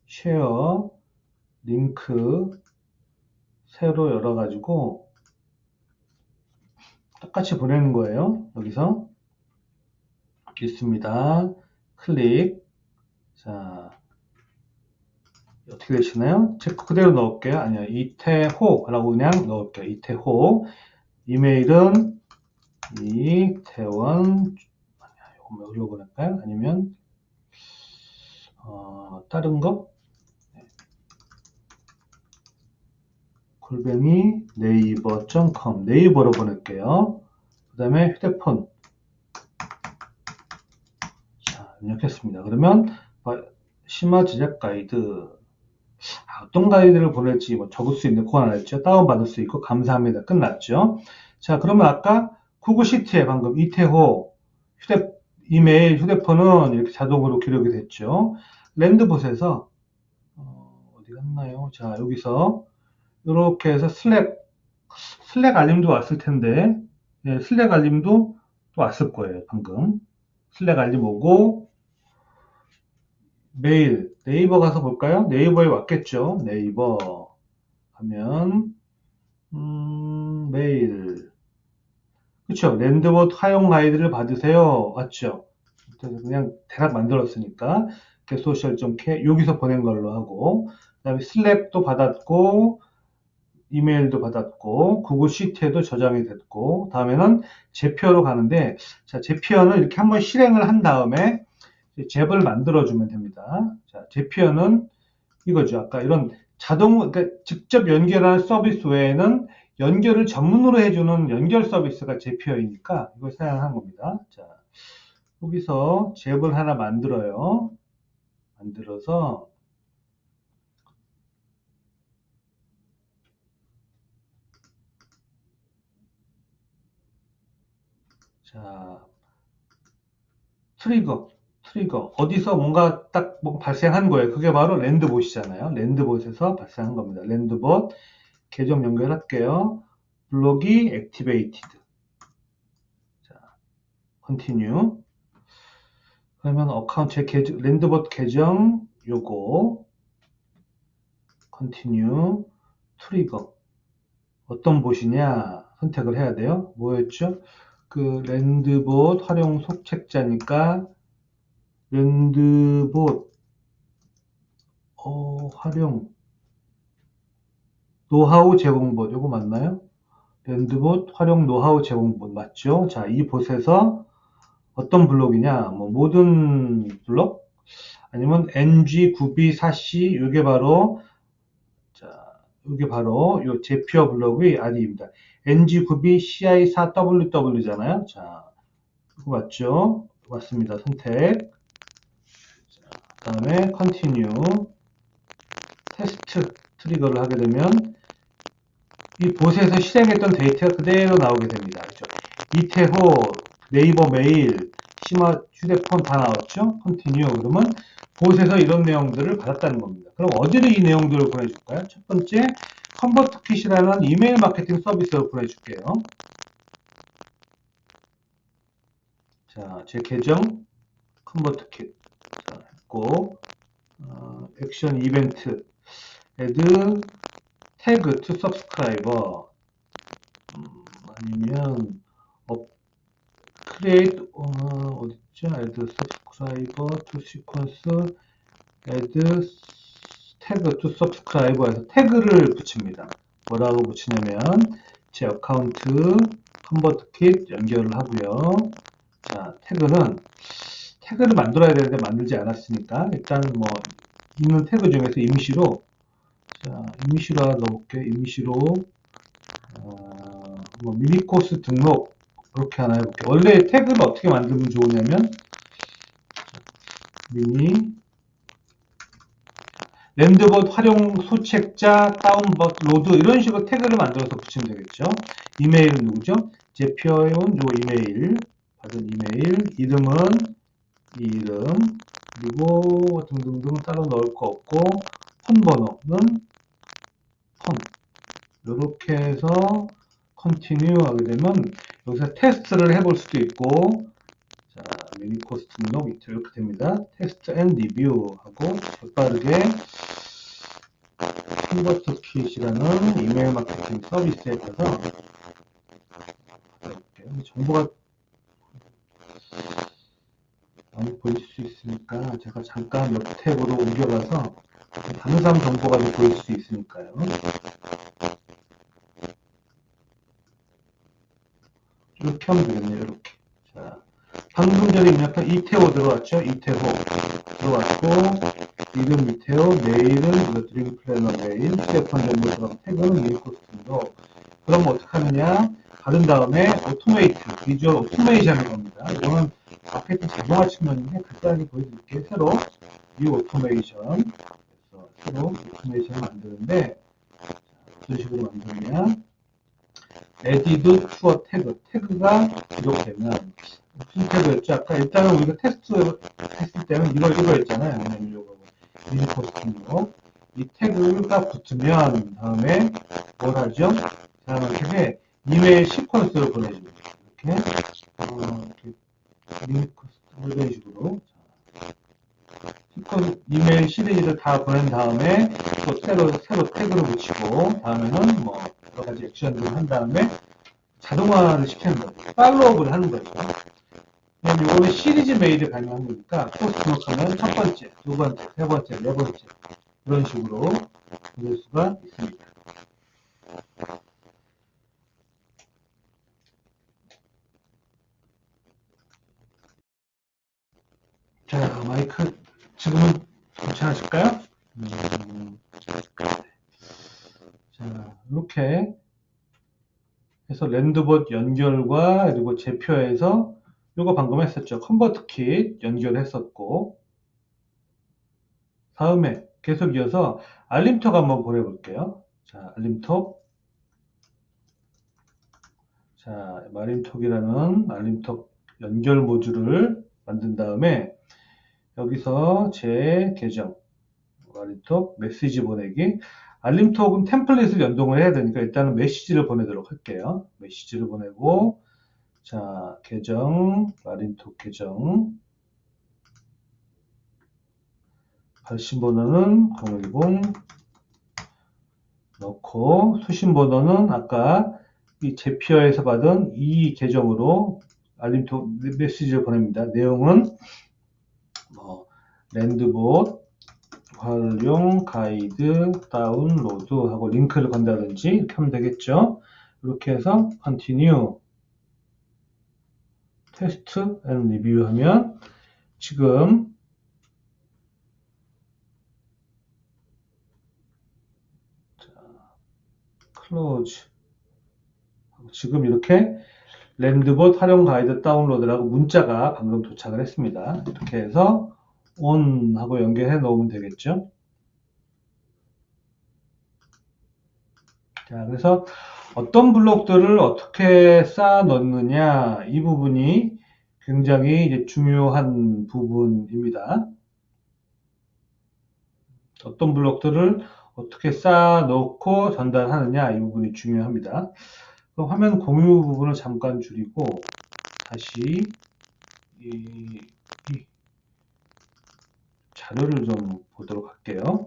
쉐어 링크 새로 열어가지고 똑같이 보내는 거예요. 여기서 있습니다. 클릭. 자, 어떻게 되시나요? 체크 그대로 넣을게요. 아니요, 이태호라고 그냥 넣을게요. 이태호. 이메일은 이태원. 아니야, 이거 보낼까요? 아니면 다른 거? 골뱅이 네이버.com 네이버로 보낼게요. 그 다음에 휴대폰. 자, 입력했습니다. 그러면 심화 제작 가이드. 어떤 가이드를 보낼지 뭐 적을 수 있는 그건 안 했죠. 다운받을 수 있고 감사합니다. 끝났죠. 자, 그러면 아까 구글 시트에 방금 이태호 이메일 휴대폰은 이렇게 자동으로 기록이 됐죠. 랜드봇에서 어디 갔나요? 자, 여기서 이렇게 해서 슬랙 알림도 왔을 텐데, 예, 슬랙 알림도 또 왔을 거예요. 방금 슬랙 알림 오고 메일 네이버 가서 볼까요? 네이버에 왔겠죠. 네이버 하면 메일 그렇죠. 랜드봇 활용 가이드를 받으세요. 맞죠? 그냥 대략 만들었으니까 소셜.k 여기서 보낸 걸로 하고 그다음에 슬랙도 받았고 이메일도 받았고 구글 시트에도 저장이 됐고 다음에는 제피어로 가는데 자 제피어는 이렇게 한번 실행을 한 다음에 잽을 만들어 주면 됩니다. 자 제피어는 이거죠. 아까 이런 그러니까 직접 연결하는 서비스 외에는 연결을 전문으로 해주는 연결 서비스가 제피어이니까 이걸 사용한 겁니다. 자, 여기서 잽을 하나 만들어요. 만들어서 자 트리거 어디서 뭔가 딱 발생한 거예요. 그게 바로 랜드봇이잖아요. 랜드봇에서 발생한 겁니다. 랜드봇 계정 연결할게요. 블록이 액티베이티드. 자, 컨티뉴. 그러면 어카운트 랜드봇 계정 요거 컨티뉴 트리거 어떤 봇이냐 선택을 해야 돼요. 뭐였죠? 그 랜드봇 활용 속책자니까 랜드봇 활용 노하우 제공봇 요거 맞나요? 랜드봇 활용 노하우 제공봇 맞죠? 자, 이 봇에서 어떤 블록이냐? 뭐 모든 블록 아니면 ng9b4c 이게 바로 요 제피어 블록의 아이디입니다. ng9b ci4ww잖아요. 자, 이거 맞죠? 맞습니다. 선택. 그 다음에 continue 테스트 트리거를 하게 되면 이 봇에서 실행했던 데이터가 그대로 나오게 됩니다. 그렇죠? 이태호, 네이버 메일, 심화 휴대폰 다 나왔죠? continue 그러면 봇에서 이런 내용들을 받았다는 겁니다. 그럼 어디로 이 내용들을 보내줄까요? 첫 번째 컨버트킷이라는 이메일 마케팅 서비스로 보내줄게요. 자, 제 계정 컨버트킷 했고 액션 이벤트 add 태그 to subscriber 아니면 create 어딨죠? add subscriber to sequence add 태그 to subscriber에서 태그를 붙입니다. 뭐라고 붙이냐면 제 어카운트 컨버트킷 연결을 하고요. 자, 태그를 만들어야 되는데 만들지 않았으니까 일단 뭐 있는 태그 중에서 임시로 하나 넣어볼게요. 임시로 뭐 미니 코스 등록 그렇게 하나 해볼게요. 원래 태그를 어떻게 만들면 좋으냐면 미니 랜드봇 활용 소책자 다운로드 이런 식으로 태그를 만들어서 붙이면 되겠죠. 이메일은 누구죠? 제피어에 온 요 이메일 받은 이메일 이름은 이름 그리고 등등등 따로 넣을 거 없고 폰 번호는 폰 이렇게 해서 컨티뉴 하게 되면 여기서 테스트를 해볼 수도 있고, 자, 미니 코스트 목록 밑에 이렇게 됩니다. 테스트 앤 리뷰 하고 빠르게 컨버터킷이라는 이메일 마케팅 서비스에 가서 정보가 많이 보일 수 있으니까 제가 잠깐 옆 탭으로 옮겨가서 다른 사람 정보가 좀 보일 수 있으니까요. 이렇게 하면 되겠네요. 이렇게. 자, 방금 전에 입력한 이태호 들어왔죠? 이태호 들어왔고, 이름 이태호, 메일은 이거 드림 플래너 메일, 휴대폰 정보처럼 태그는 미니코스트로. 그럼 어떻게 하느냐? 받은 다음에 오토메이트, 비주얼 오토메이션을 겁니다. 이거는 마케팅 자동화 측면인데 간단하게 보여드릴게요. 새로 이 오토메이션, 그래서 새로 오토메이션을 만드는데 어떤 식으로 만드느냐? added to a 태그, 태그가 기록되면 무슨 태그였죠? 아까 일단은 우리가 테스트 했을 때는 이거 있잖아요. 미니포스팅으로 이 태그가 붙으면 다음에 뭘 하죠? 다음에 이메일 시퀀스를 보내줍니다. 이렇게 미니포스트 이런 식으로 이메일 시리즈를 다 보낸 다음에 또 새로 태그를 붙이고 다음에는 뭐 여러 가지 액션들을 한 다음에 자동화를 시키는 거죠. 팔로우업을 하는 거죠. 왜냐면 이거는 시리즈 메일이 가능한 거니까 포스트 놓으면 첫 번째, 두 번째, 세 번째, 네 번째 이런 식으로 보낼 수가 있습니다. 자, 마이크 지금은 괜찮으실까요? 자, 이렇게 해서 랜드봇 연결과 그리고 제표에서 이거 방금 했었죠. 컨버트킷 연결했었고 다음에 계속 이어서 알림톡 한번 보내볼게요. 자, 알림톡. 자, 마림톡이라는 알림톡 연결 모듈을 만든 다음에 여기서 제 계정 알림톡 메시지 보내기. 알림톡은 템플릿을 연동을 해야 되니까 일단은 메시지를 보내도록 할게요. 메시지를 보내고 자, 계정 알림톡 계정 발신 번호는 010 넣고 수신 번호는 아까 이 제피어에서 받은 이 계정으로 알림톡 메시지를 보냅니다. 내용은 뭐 랜드봇 활용 가이드 다운로드 하고 링크를 건다든지 이렇게 하면 되겠죠. 이렇게 해서 continue 테스트 앤 리뷰 하면 지금 클로즈 지금 이렇게 랜드봇 활용 가이드 다운로드라고 문자가 방금 도착을 했습니다. 이렇게 해서 on 하고 연결해 놓으면 되겠죠. 자, 그래서 어떤 블록들을 어떻게 쌓아 넣느냐 이 부분이 굉장히 이제 중요한 부분입니다. 어떤 블록들을 어떻게 쌓아 놓고 전달하느냐 이 부분이 중요합니다. 그럼 화면 공유 부분을 잠깐 줄이고 다시 이 자료를 좀 보도록 할게요.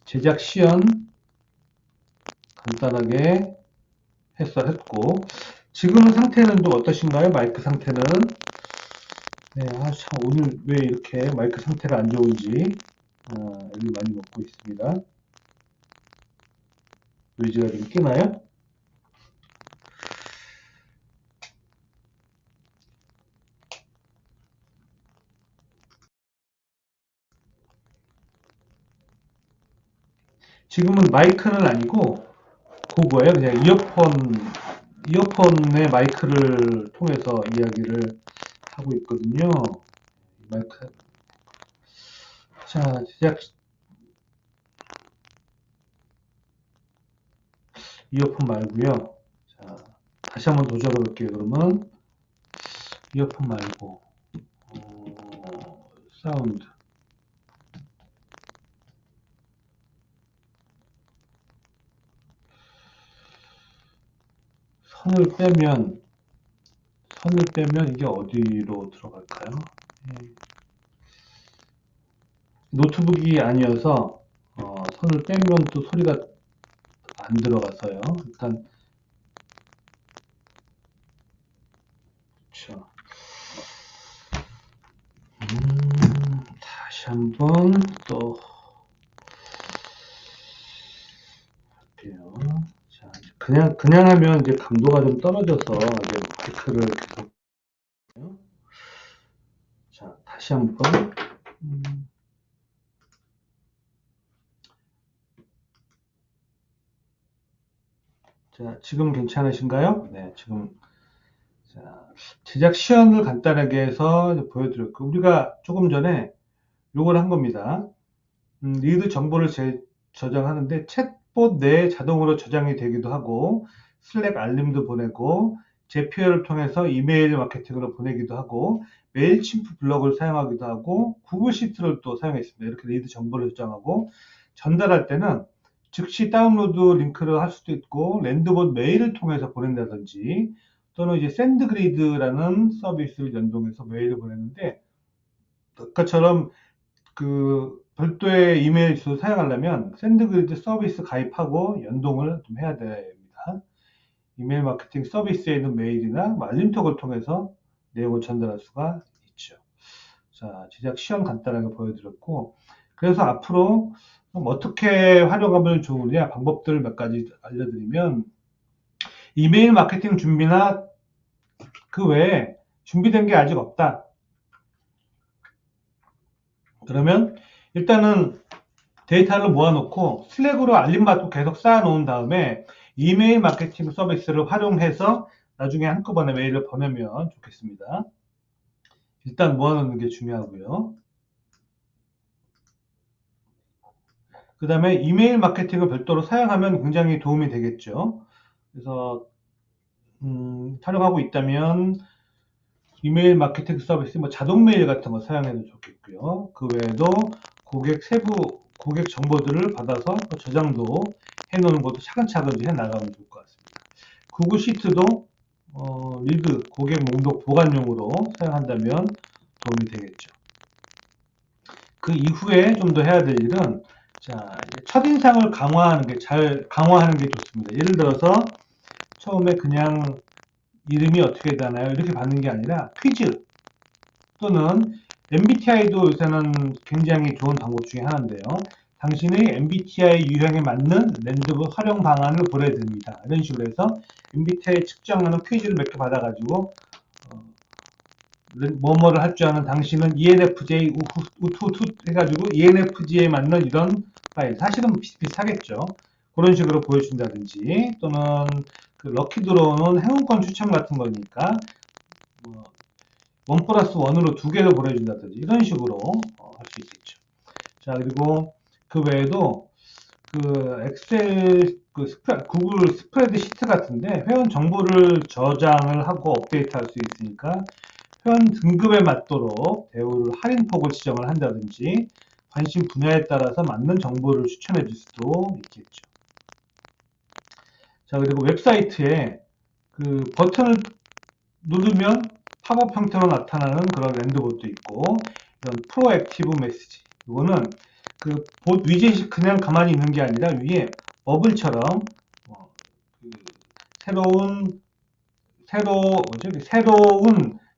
제작 시연 간단하게 했고 지금 상태는 좀 어떠신가요? 마이크 상태는 네, 참 오늘 왜 이렇게 마이크 상태가 안 좋은지 여기 많이 먹고 있습니다. 노이즈가 좀 끼나요? 지금은 마이크는 아니고 그거예요. 그냥 이어폰의 마이크를 통해서 이야기를 하고 있거든요. 마이크. 자, 제작 이어폰 말고요. 자, 다시 한번 도전해 볼게요. 그러면 이어폰 말고 사운드. 선을 빼면 이게 어디로 들어갈까요? 노트북이 아니어서 선을 빼면 또 소리가 안 들어가서요. 일단 그렇죠. 다시 한번 또 할게요. 자, 그냥 하면 이제 감도가 좀 떨어져서 이제 마이크를 계속. 자, 다시 한번. 자, 지금 괜찮으신가요? 네, 지금. 자, 제작 시연을 간단하게 해서 보여드렸고, 우리가 조금 전에 요걸 한 겁니다. 리드 정보를 저장하는데 챗봇 내에 자동으로 저장이 되기도 하고, 슬랙 알림도 보내고, 제피어를 통해서 이메일 마케팅으로 보내기도 하고, 메일침프 블럭을 사용하기도 하고, 구글 시트를 또 사용했습니다. 이렇게 리드 정보를 저장하고, 전달할 때는 즉시 다운로드 링크를 할 수도 있고, 랜드봇 메일을 통해서 보낸다든지, 또는 이제 샌드그리드라는 서비스를 연동해서 메일을 보내는데, 아까처럼 그 별도의 이메일 주소 사용하려면 샌드그리드 서비스 가입하고 연동을 좀 해야 됩니다. 이메일 마케팅 서비스에 있는 메일이나 알림톡을 통해서 내용을 전달할 수가 있죠. 자, 제작 시연 간단하게 보여드렸고, 그래서 앞으로 어떻게 활용하면 좋으냐 방법들 몇 가지 알려드리면, 이메일 마케팅 준비나 그 외에 준비된 게 아직 없다. 그러면 일단은 데이터를 모아놓고 슬랙으로 알림받고 계속 쌓아놓은 다음에 이메일 마케팅 서비스를 활용해서 나중에 한꺼번에 메일을 보내면 좋겠습니다. 일단 모아놓는 게 중요하고요. 그 다음에 이메일 마케팅을 별도로 사용하면 굉장히 도움이 되겠죠. 그래서 활용하고 있다면 이메일 마케팅 서비스, 뭐 자동 메일 같은 거 사용해도 좋겠고요. 그 외에도 고객 정보들을 받아서 저장도 해놓는 것도 차근차근 해 나가면 좋을 것 같습니다. 구글 시트도 리드 고객 목록 보관용으로 사용한다면 도움이 되겠죠. 그 이후에 좀 더 해야 될 일은, 자, 첫인상을 강화하는 게 좋습니다. 예를 들어서 처음에 그냥 이름이 어떻게 되나요? 이렇게 받는 게 아니라 퀴즈 또는 MBTI도 요새는 굉장히 좋은 방법 중에 하나인데요. 당신의 MBTI 유형에 맞는 랜드북 활용 방안을 보내드립니다. 이런 식으로 해서 MBTI 측정하는 퀴즈를 몇 개 받아가지고 뭐뭐를 할 줄 아는 당신은 ENFJ 우투 해가지고 ENFJ에 맞는 이런 파일, 사실은 비슷비슷하겠죠. 그런 식으로 보여준다든지, 또는 그 럭키드로우는 행운권 추첨 같은 거니까 뭐 1+1으로 2개를 보내준다든지 이런 식으로 할 수 있겠죠. 자, 그리고 그 외에도 그 엑셀, 구글 스프레드 시트 같은데 회원 정보를 저장을 하고 업데이트할 수 있으니까 회원 등급에 맞도록 배우를 할인폭을 지정을 한다든지 관심 분야에 따라서 맞는 정보를 추천해 줄 수도 있겠죠. 자, 그리고 웹사이트에 그 버튼을 누르면 팝업 형태로 나타나는 그런 랜드봇도 있고, 이런 프로액티브 메시지, 이거는 그 봇 위젯이 그냥 가만히 있는 게 아니라 위에 버블처럼 그 새로운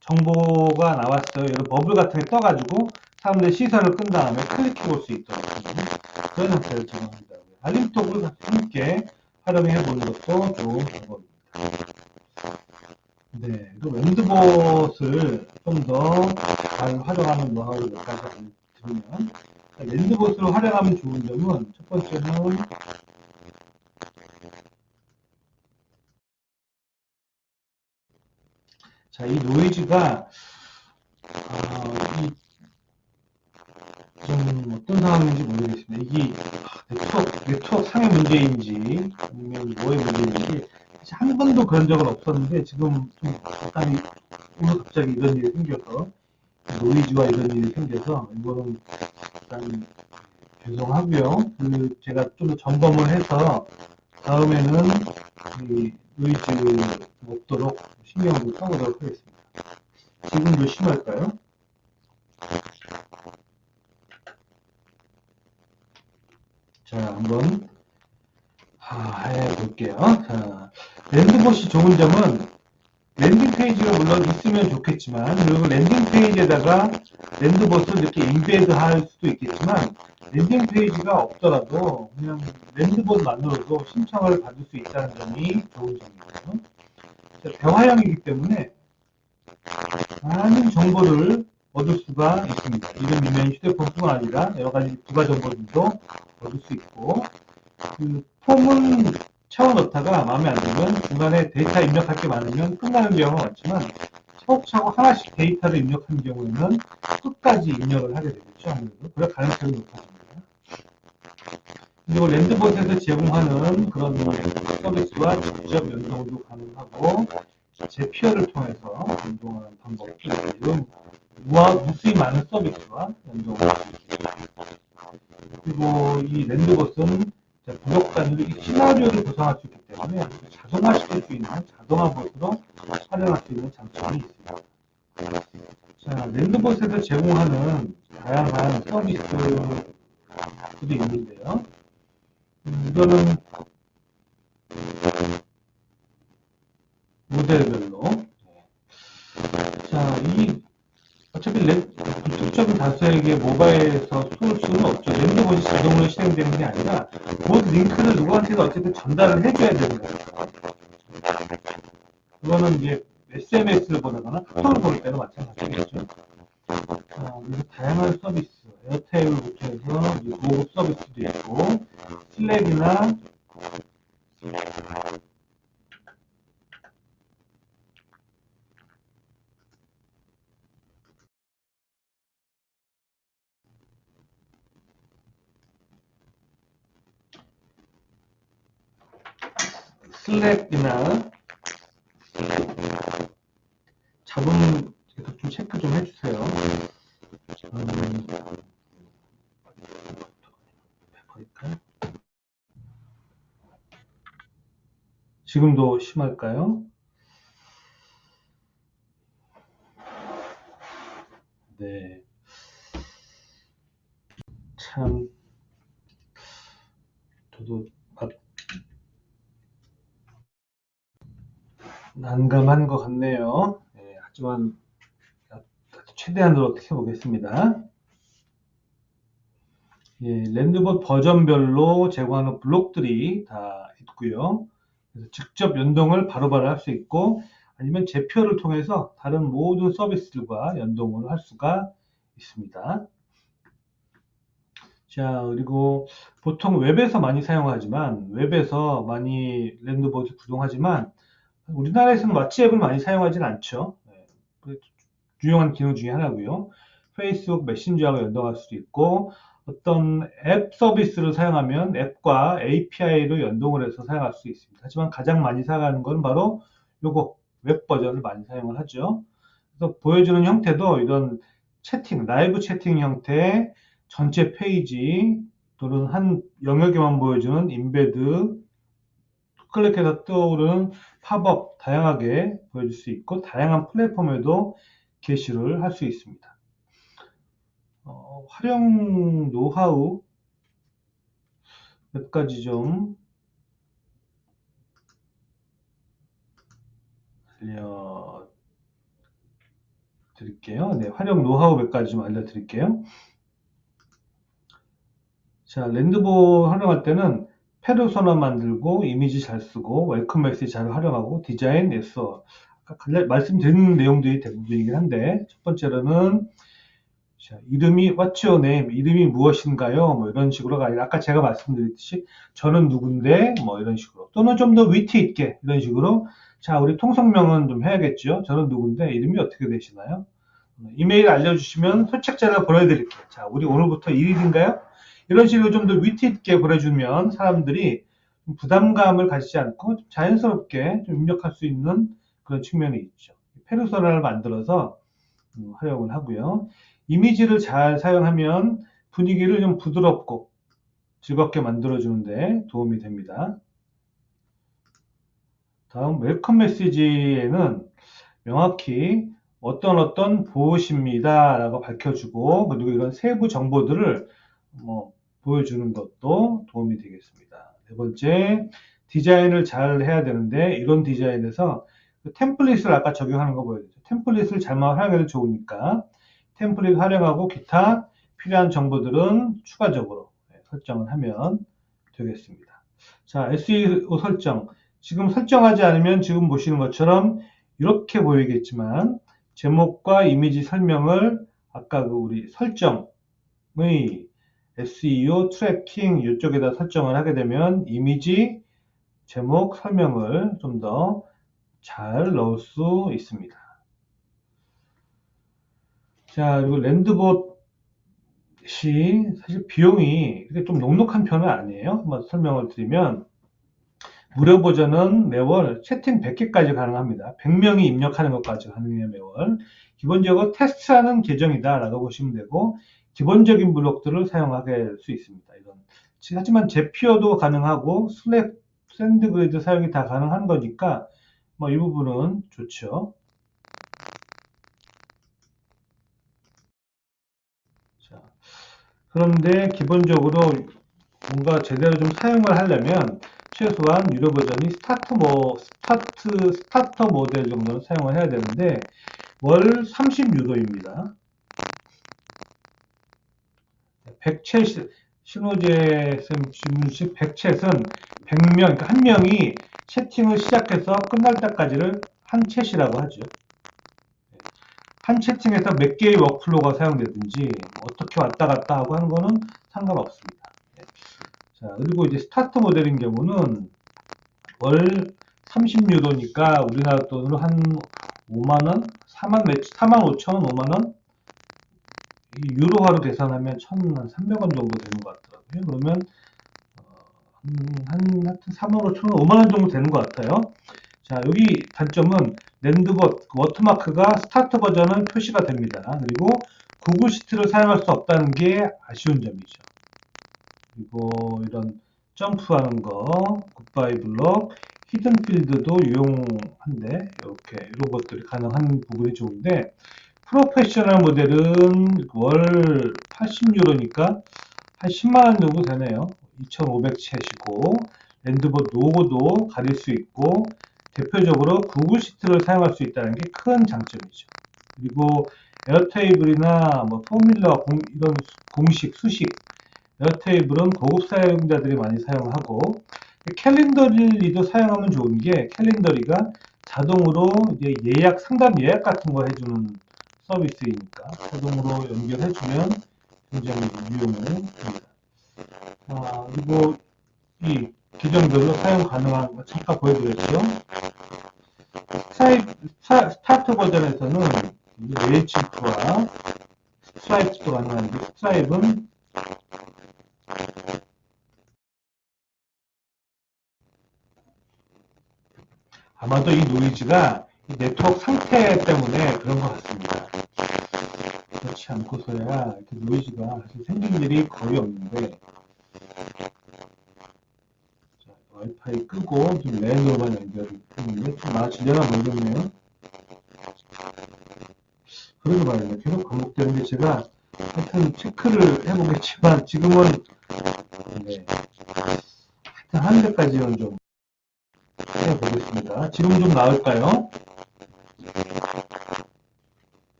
정보가 나왔어요. 이런 버블 같은 게 떠가지고 사람들의 시선을 끈 다음에 클릭해 볼 수 있도록 그런 형태를 제공합니다. 알림톡을 함께 활용해 보는 것도 좋은 방법입니다. 네, 그 랜드봇을 좀 더 잘 활용하는 노하우를 몇 가지 알려드리면, 랜드봇을 활용하면 좋은 점은 첫 번째는 자, 이 노이즈가 좀 어떤 상황인지 모르겠습니다. 이게 네트워크 상의 문제인지 아니면 뭐의 문제인지 한 번도 그런 적은 없었는데 지금 좀 약간 오늘 갑자기 이런 일이 생겨서 노이즈와 이런 일이 생겨서 이거는 일단 죄송하고요. 제가 좀 더 점검을 해서 다음에는 이 노이즈 없도록 신경을 써보도록 하겠습니다. 지금도 심할까요? 자, 한번 해볼게요. 자, 랜드봇이 좋은 점은 랜딩 페이지가 물론 있으면 좋겠지만, 그리고 랜딩 페이지에다가 랜드봇을 이렇게 인베드 할 수도 있겠지만, 랜딩 페이지가 없더라도 그냥 랜드봇만으로도 신청을 받을 수 있다는 점이 좋은 점이고요. 대화형이기 때문에 많은 정보를 얻을 수가 있습니다. 이름이면 휴대폰뿐만 아니라 여러 가지 부가 정보들도 얻을 수 있고, 그 폼은 채워넣다가 마음에 안 들면 중간에 데이터 입력할 게 많으면 끝나는 경우가 많지만 차곡차곡 하나씩 데이터를 입력하는 경우에는 끝까지 입력을 하게 되겠죠. 아무래도 그럴 가능성이 높아집니다. 그리고 랜드봇에서 제공하는 그런 서비스와 직접 연동도 가능하고 제피어를 통해서 연동하는 방법도 이런 무수히 많은 서비스와 연동을 할 수 있습니다. 그리고 이 랜드봇은 블록 단위로 이 시나리오를 구성할 수 있기 때문에 자동화시킬 수 있는 자동화 봇으로 활용할 수 있는 장점이 있습니다. 자, 랜드봇에서 제공하는 다양한 서비스들이 있는데요. 이거는 모델별로. 자, 어차피 특정인 다수에게 모바일에서 쏠 수는 없죠. 랜드봇이 자동으로 실행되는 게 아니라 봇 링크를 누구한테도 어쨌든 전달을 해줘야 되는 거예요. 그거는 이제 SMS를 보내거나 카톡을 보낼 때도 마찬가지겠죠. 그래서 다양한 서비스, 에어테일부터 해서 고급 서비스도 있고, 슬랙이나 잡음 계속 좀 체크 좀 해주세요. 지금도 심할까요? 네. 참, 저도 막 난감한 것 같네요. 네, 하지만 최대한 노력해 보겠습니다. 예, 랜드봇 버전별로 제공하는 블록들이 다 있고요. 그래서 직접 연동을 바로바로 할 수 있고, 아니면 제표를 통해서 다른 모든 서비스들과 연동을 할 수가 있습니다. 자, 그리고 보통 웹에서 많이 사용하지만, 웹에서 많이 랜드봇을 구동하지만, 우리나라에서는 마치 앱을 많이 사용하진 않죠. 네, 유용한 기능 중에 하나고요. 페이스북 메신저하고 연동할 수도 있고, 어떤 앱 서비스를 사용하면 앱과 API로 연동을 해서 사용할 수 있습니다. 하지만 가장 많이 사용하는 건 바로 요거 웹 버전을 많이 사용을 하죠. 그래서 보여주는 형태도 이런 채팅, 라이브 채팅 형태의 전체 페이지 또는 한 영역에만 보여주는 인베드, 클릭해서 떠오르는 팝업 다양하게 보여줄 수 있고 다양한 플랫폼에도 게시를 할 수 있습니다. 활용 노하우 몇 가지 좀 알려드릴게요. 네, 활용 노하우 몇 가지 좀 알려드릴게요. 자, 랜드봇 활용할 때는 페르소나 만들고 이미지 잘 쓰고 웰컴 메시지 잘 활용하고 디자인 애써 말씀드린 내용들이 대부분이긴 한데 첫 번째로는 자, 이름이 What's your name? 이름이 무엇인가요? 뭐 이런 식으로가 아니라 아까 제가 말씀드렸듯이 저는 누군데 뭐 이런 식으로 또는 좀 더 위트 있게 이런 식으로 자 우리 통성명은 좀 해야겠죠. 저는 누군데 이름이 어떻게 되시나요? 이메일 알려주시면 소책자를 보내드릴게요. 자 우리 오늘부터 1일인가요? 이런 식으로 좀 더 위트 있게 보내주면 사람들이 부담감을 가지지 않고 자연스럽게 좀 입력할 수 있는 그런 측면이 있죠. 페르소나를 만들어서 활용을 하고요. 이미지를 잘 사용하면 분위기를 좀 부드럽고 즐겁게 만들어주는데 도움이 됩니다. 다음 웰컴 메시지에는 명확히 어떤 보호십니다 라고 밝혀주고, 그리고 이런 세부 정보들을 뭐 보여주는 것도 도움이 되겠습니다. 네 번째, 디자인을 잘 해야 되는데, 이런 디자인에서 그 템플릿을 아까 적용하는 거 보여드렸죠. 템플릿을 잘만 활용해도 좋으니까 템플릿 활용하고 기타 필요한 정보들은 추가적으로 설정을 하면 되겠습니다. 자, SEO 설정. 지금 설정하지 않으면 지금 보시는 것처럼 이렇게 보이겠지만, 제목과 이미지 설명을 아까 그 우리 설정의 SEO 트래킹 이쪽에다 설정을 하게 되면 이미지, 제목, 설명을 좀 더 잘 넣을 수 있습니다. 자, 그리고 랜드봇이 사실 비용이 좀 넉넉한 편은 아니에요. 한번 설명을 드리면, 무료 버전은 매월 채팅 100개까지 가능합니다. 100명이 입력하는 것까지 가능해요, 매월. 기본적으로 테스트하는 계정이다 라고 보시면 되고, 기본적인 블록들을 사용하게 될 수 있습니다. 이런. 하지만 제피어도 가능하고, 슬랙, 샌드그리드 사용이 다 가능한 거니까, 뭐 이 부분은 좋죠. 자, 그런데 기본적으로 뭔가 제대로 좀 사용을 하려면 최소한 유료 버전이 스타터 모델 정도는 사용을 해야 되는데 월 30유로입니다. 100챗 신호재 질문식 100챗은 100명, 그러니까 한 명이 채팅을 시작해서 끝날 때까지를 한 챗이라고 하죠. 한 채팅에서 몇 개의 워크플로우가 사용되든지 어떻게 왔다 갔다 하고 하는 거는 상관없습니다. 자, 그리고 이제 스타트 모델인 경우는 월 30유로니까 우리나라 돈으로 한 5만원? 4만 5천원, 5만원? 유로화로 계산하면 1,300원 정도 되는 것 같더라고요. 그러면 하여튼 4만 5천원, 5만원 정도 되는 것 같아요. 자, 여기 단점은 랜드봇, 워터마크가 스타트 버전은 표시가 됩니다. 그리고 구글 시트를 사용할 수 없다는 게 아쉬운 점이죠. 그리고 이런 점프하는 거, 굿바이 블럭, 히든 필드도 유용한데 이렇게 이런 것들이 가능한 부분이 좋은데 프로페셔널 모델은 월 80유로니까 한 10만원 정도 되네요. 2500채시고 랜드봇 로고도 가릴 수 있고 대표적으로 구글 시트를 사용할 수 있다는 게 큰 장점이죠. 그리고 에어테이블이나 뭐 포뮬러 이런 공식 수식 에어테이블은 고급 사용자들이 많이 사용하고 캘린더리도 사용하면 좋은 게 캘린더리가 자동으로 이제 상담 예약 같은 거 해주는 서비스이니까 자동으로 연결해주면 굉장히 유용합니다. 그리고 이 계정별로 사용 가능한 거 잠깐 보여드렸죠. 스타트 버전에서는 메일침프와 스트라이프도 가능한데 스트라이프는 아마도 이 노이즈가 이 네트워크 상태 때문에 그런 것 같습니다. 그렇지 않고서야 이렇게 노이즈가 사실 생긴 일이 거의 없는데 자, 와이파이 끄고 좀 랜으로만 연결을 했는데 좀 나아지려나 모르겠네요. 그러게 말이에요. 계속 반복되는데 제가 하여튼 체크를 해보겠지만 지금은 네, 하여튼 한 대까지는 좀 해보겠습니다. 지금 좀 나을까요?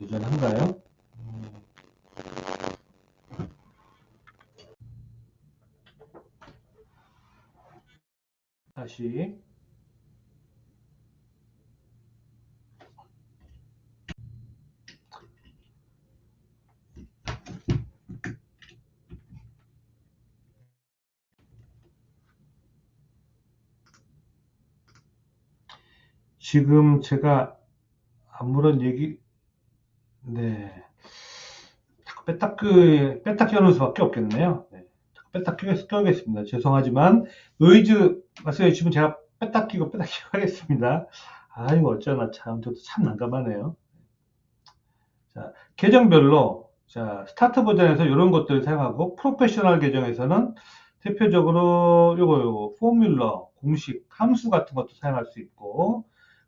여전한가요? 다시 지금 제가 아무런 얘기 네 자꾸 뺐다 껴놓을 수밖에 없겠네요. 네, 뺐다 껴겠습니다. 죄송하지만 노이즈 말씀해 주시면 제가 뺐다 끼고 하겠습니다. 이거 어쩌나 저도 참 난감하네요. 자, 계정별로 자 스타트 버전에서 이런 것들을 사용하고 프로페셔널 계정에서는 대표적으로 요거 포뮬러, 공식, 함수 같은 것도 사용할 수 있고,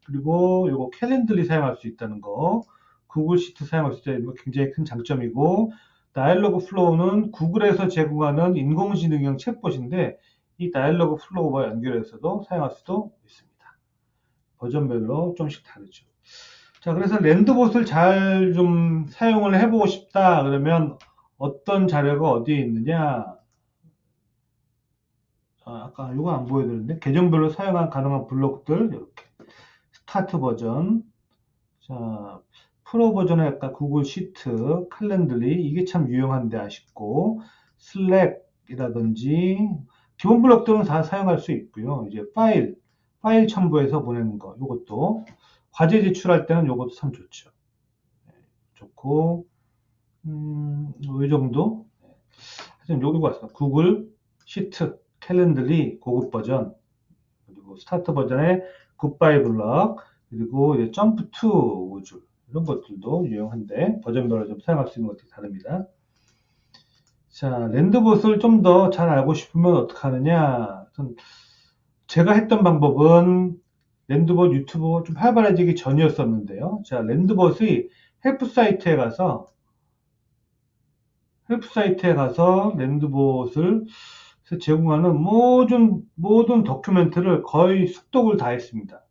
그리고 요거 캘린들리 사용할 수 있다는 거, 구글 시트 사용할 수 있다는 거 굉장히 큰 장점이고, 다이얼로그 플로우는 구글에서 제공하는 인공지능형 챗봇인데, 이 다이얼로그 플로우와 연결해서도 사용할 수도 있습니다. 버전별로 좀씩 다르죠. 자, 그래서 랜드봇을 잘 좀 사용을 해보고 싶다. 그러면 어떤 자료가 어디에 있느냐? 아까 이거 안 보여드렸는데 계정별로 사용 가능한 블록들 이렇게 스타트 버전, 자 프로 버전에 아까 구글 시트, 칼렌들리 이게 참 유용한데 아쉽고 슬랙이라든지 기본 블록들은 다 사용할 수 있고요. 이제 파일 첨부해서 보내는 거 이것도 과제 제출할 때는 이것도 참 좋죠. 좋고 이 정도. 하여튼 요거 같습니다. 구글 시트, 캘린들리 고급 버전, 그리고 스타트 버전의 굿바이 블럭, 그리고 이제 점프 투 우주 이런 것들도 유용한데 버전별로 좀 사용할 수 있는 것들이 다릅니다. 자, 랜드봇을 좀 더 잘 알고 싶으면 어떻게 하느냐? 제가 했던 방법은 랜드봇 유튜브 좀 활발해지기 전이었었는데요. 자, 랜드봇의 헬프 사이트에 가서 랜드봇을 제공하는 모든 도큐멘트를 거의 숙독을 다 했습니다.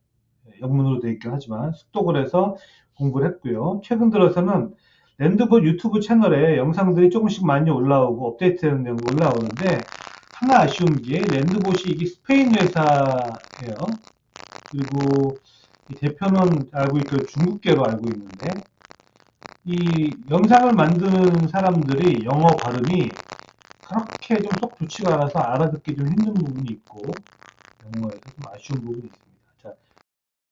영문으로 되어 있긴 하지만 숙독을 해서 공부를 했고요. 최근 들어서는 랜드봇 유튜브 채널에 영상들이 조금씩 많이 올라오고 업데이트되는 내용이 올라오는데 하나 아쉬운 게 랜드봇이 이게 스페인 회사예요. 그리고 이 대표는 알고 있고 중국계로 알고 있는데 이 영상을 만드는 사람들이 영어 발음이 그렇게 좀 쏙 좋지가 않아서 알아듣기 좀 힘든 부분이 있고 영어에서 좀 아쉬운 부분이 있습니다.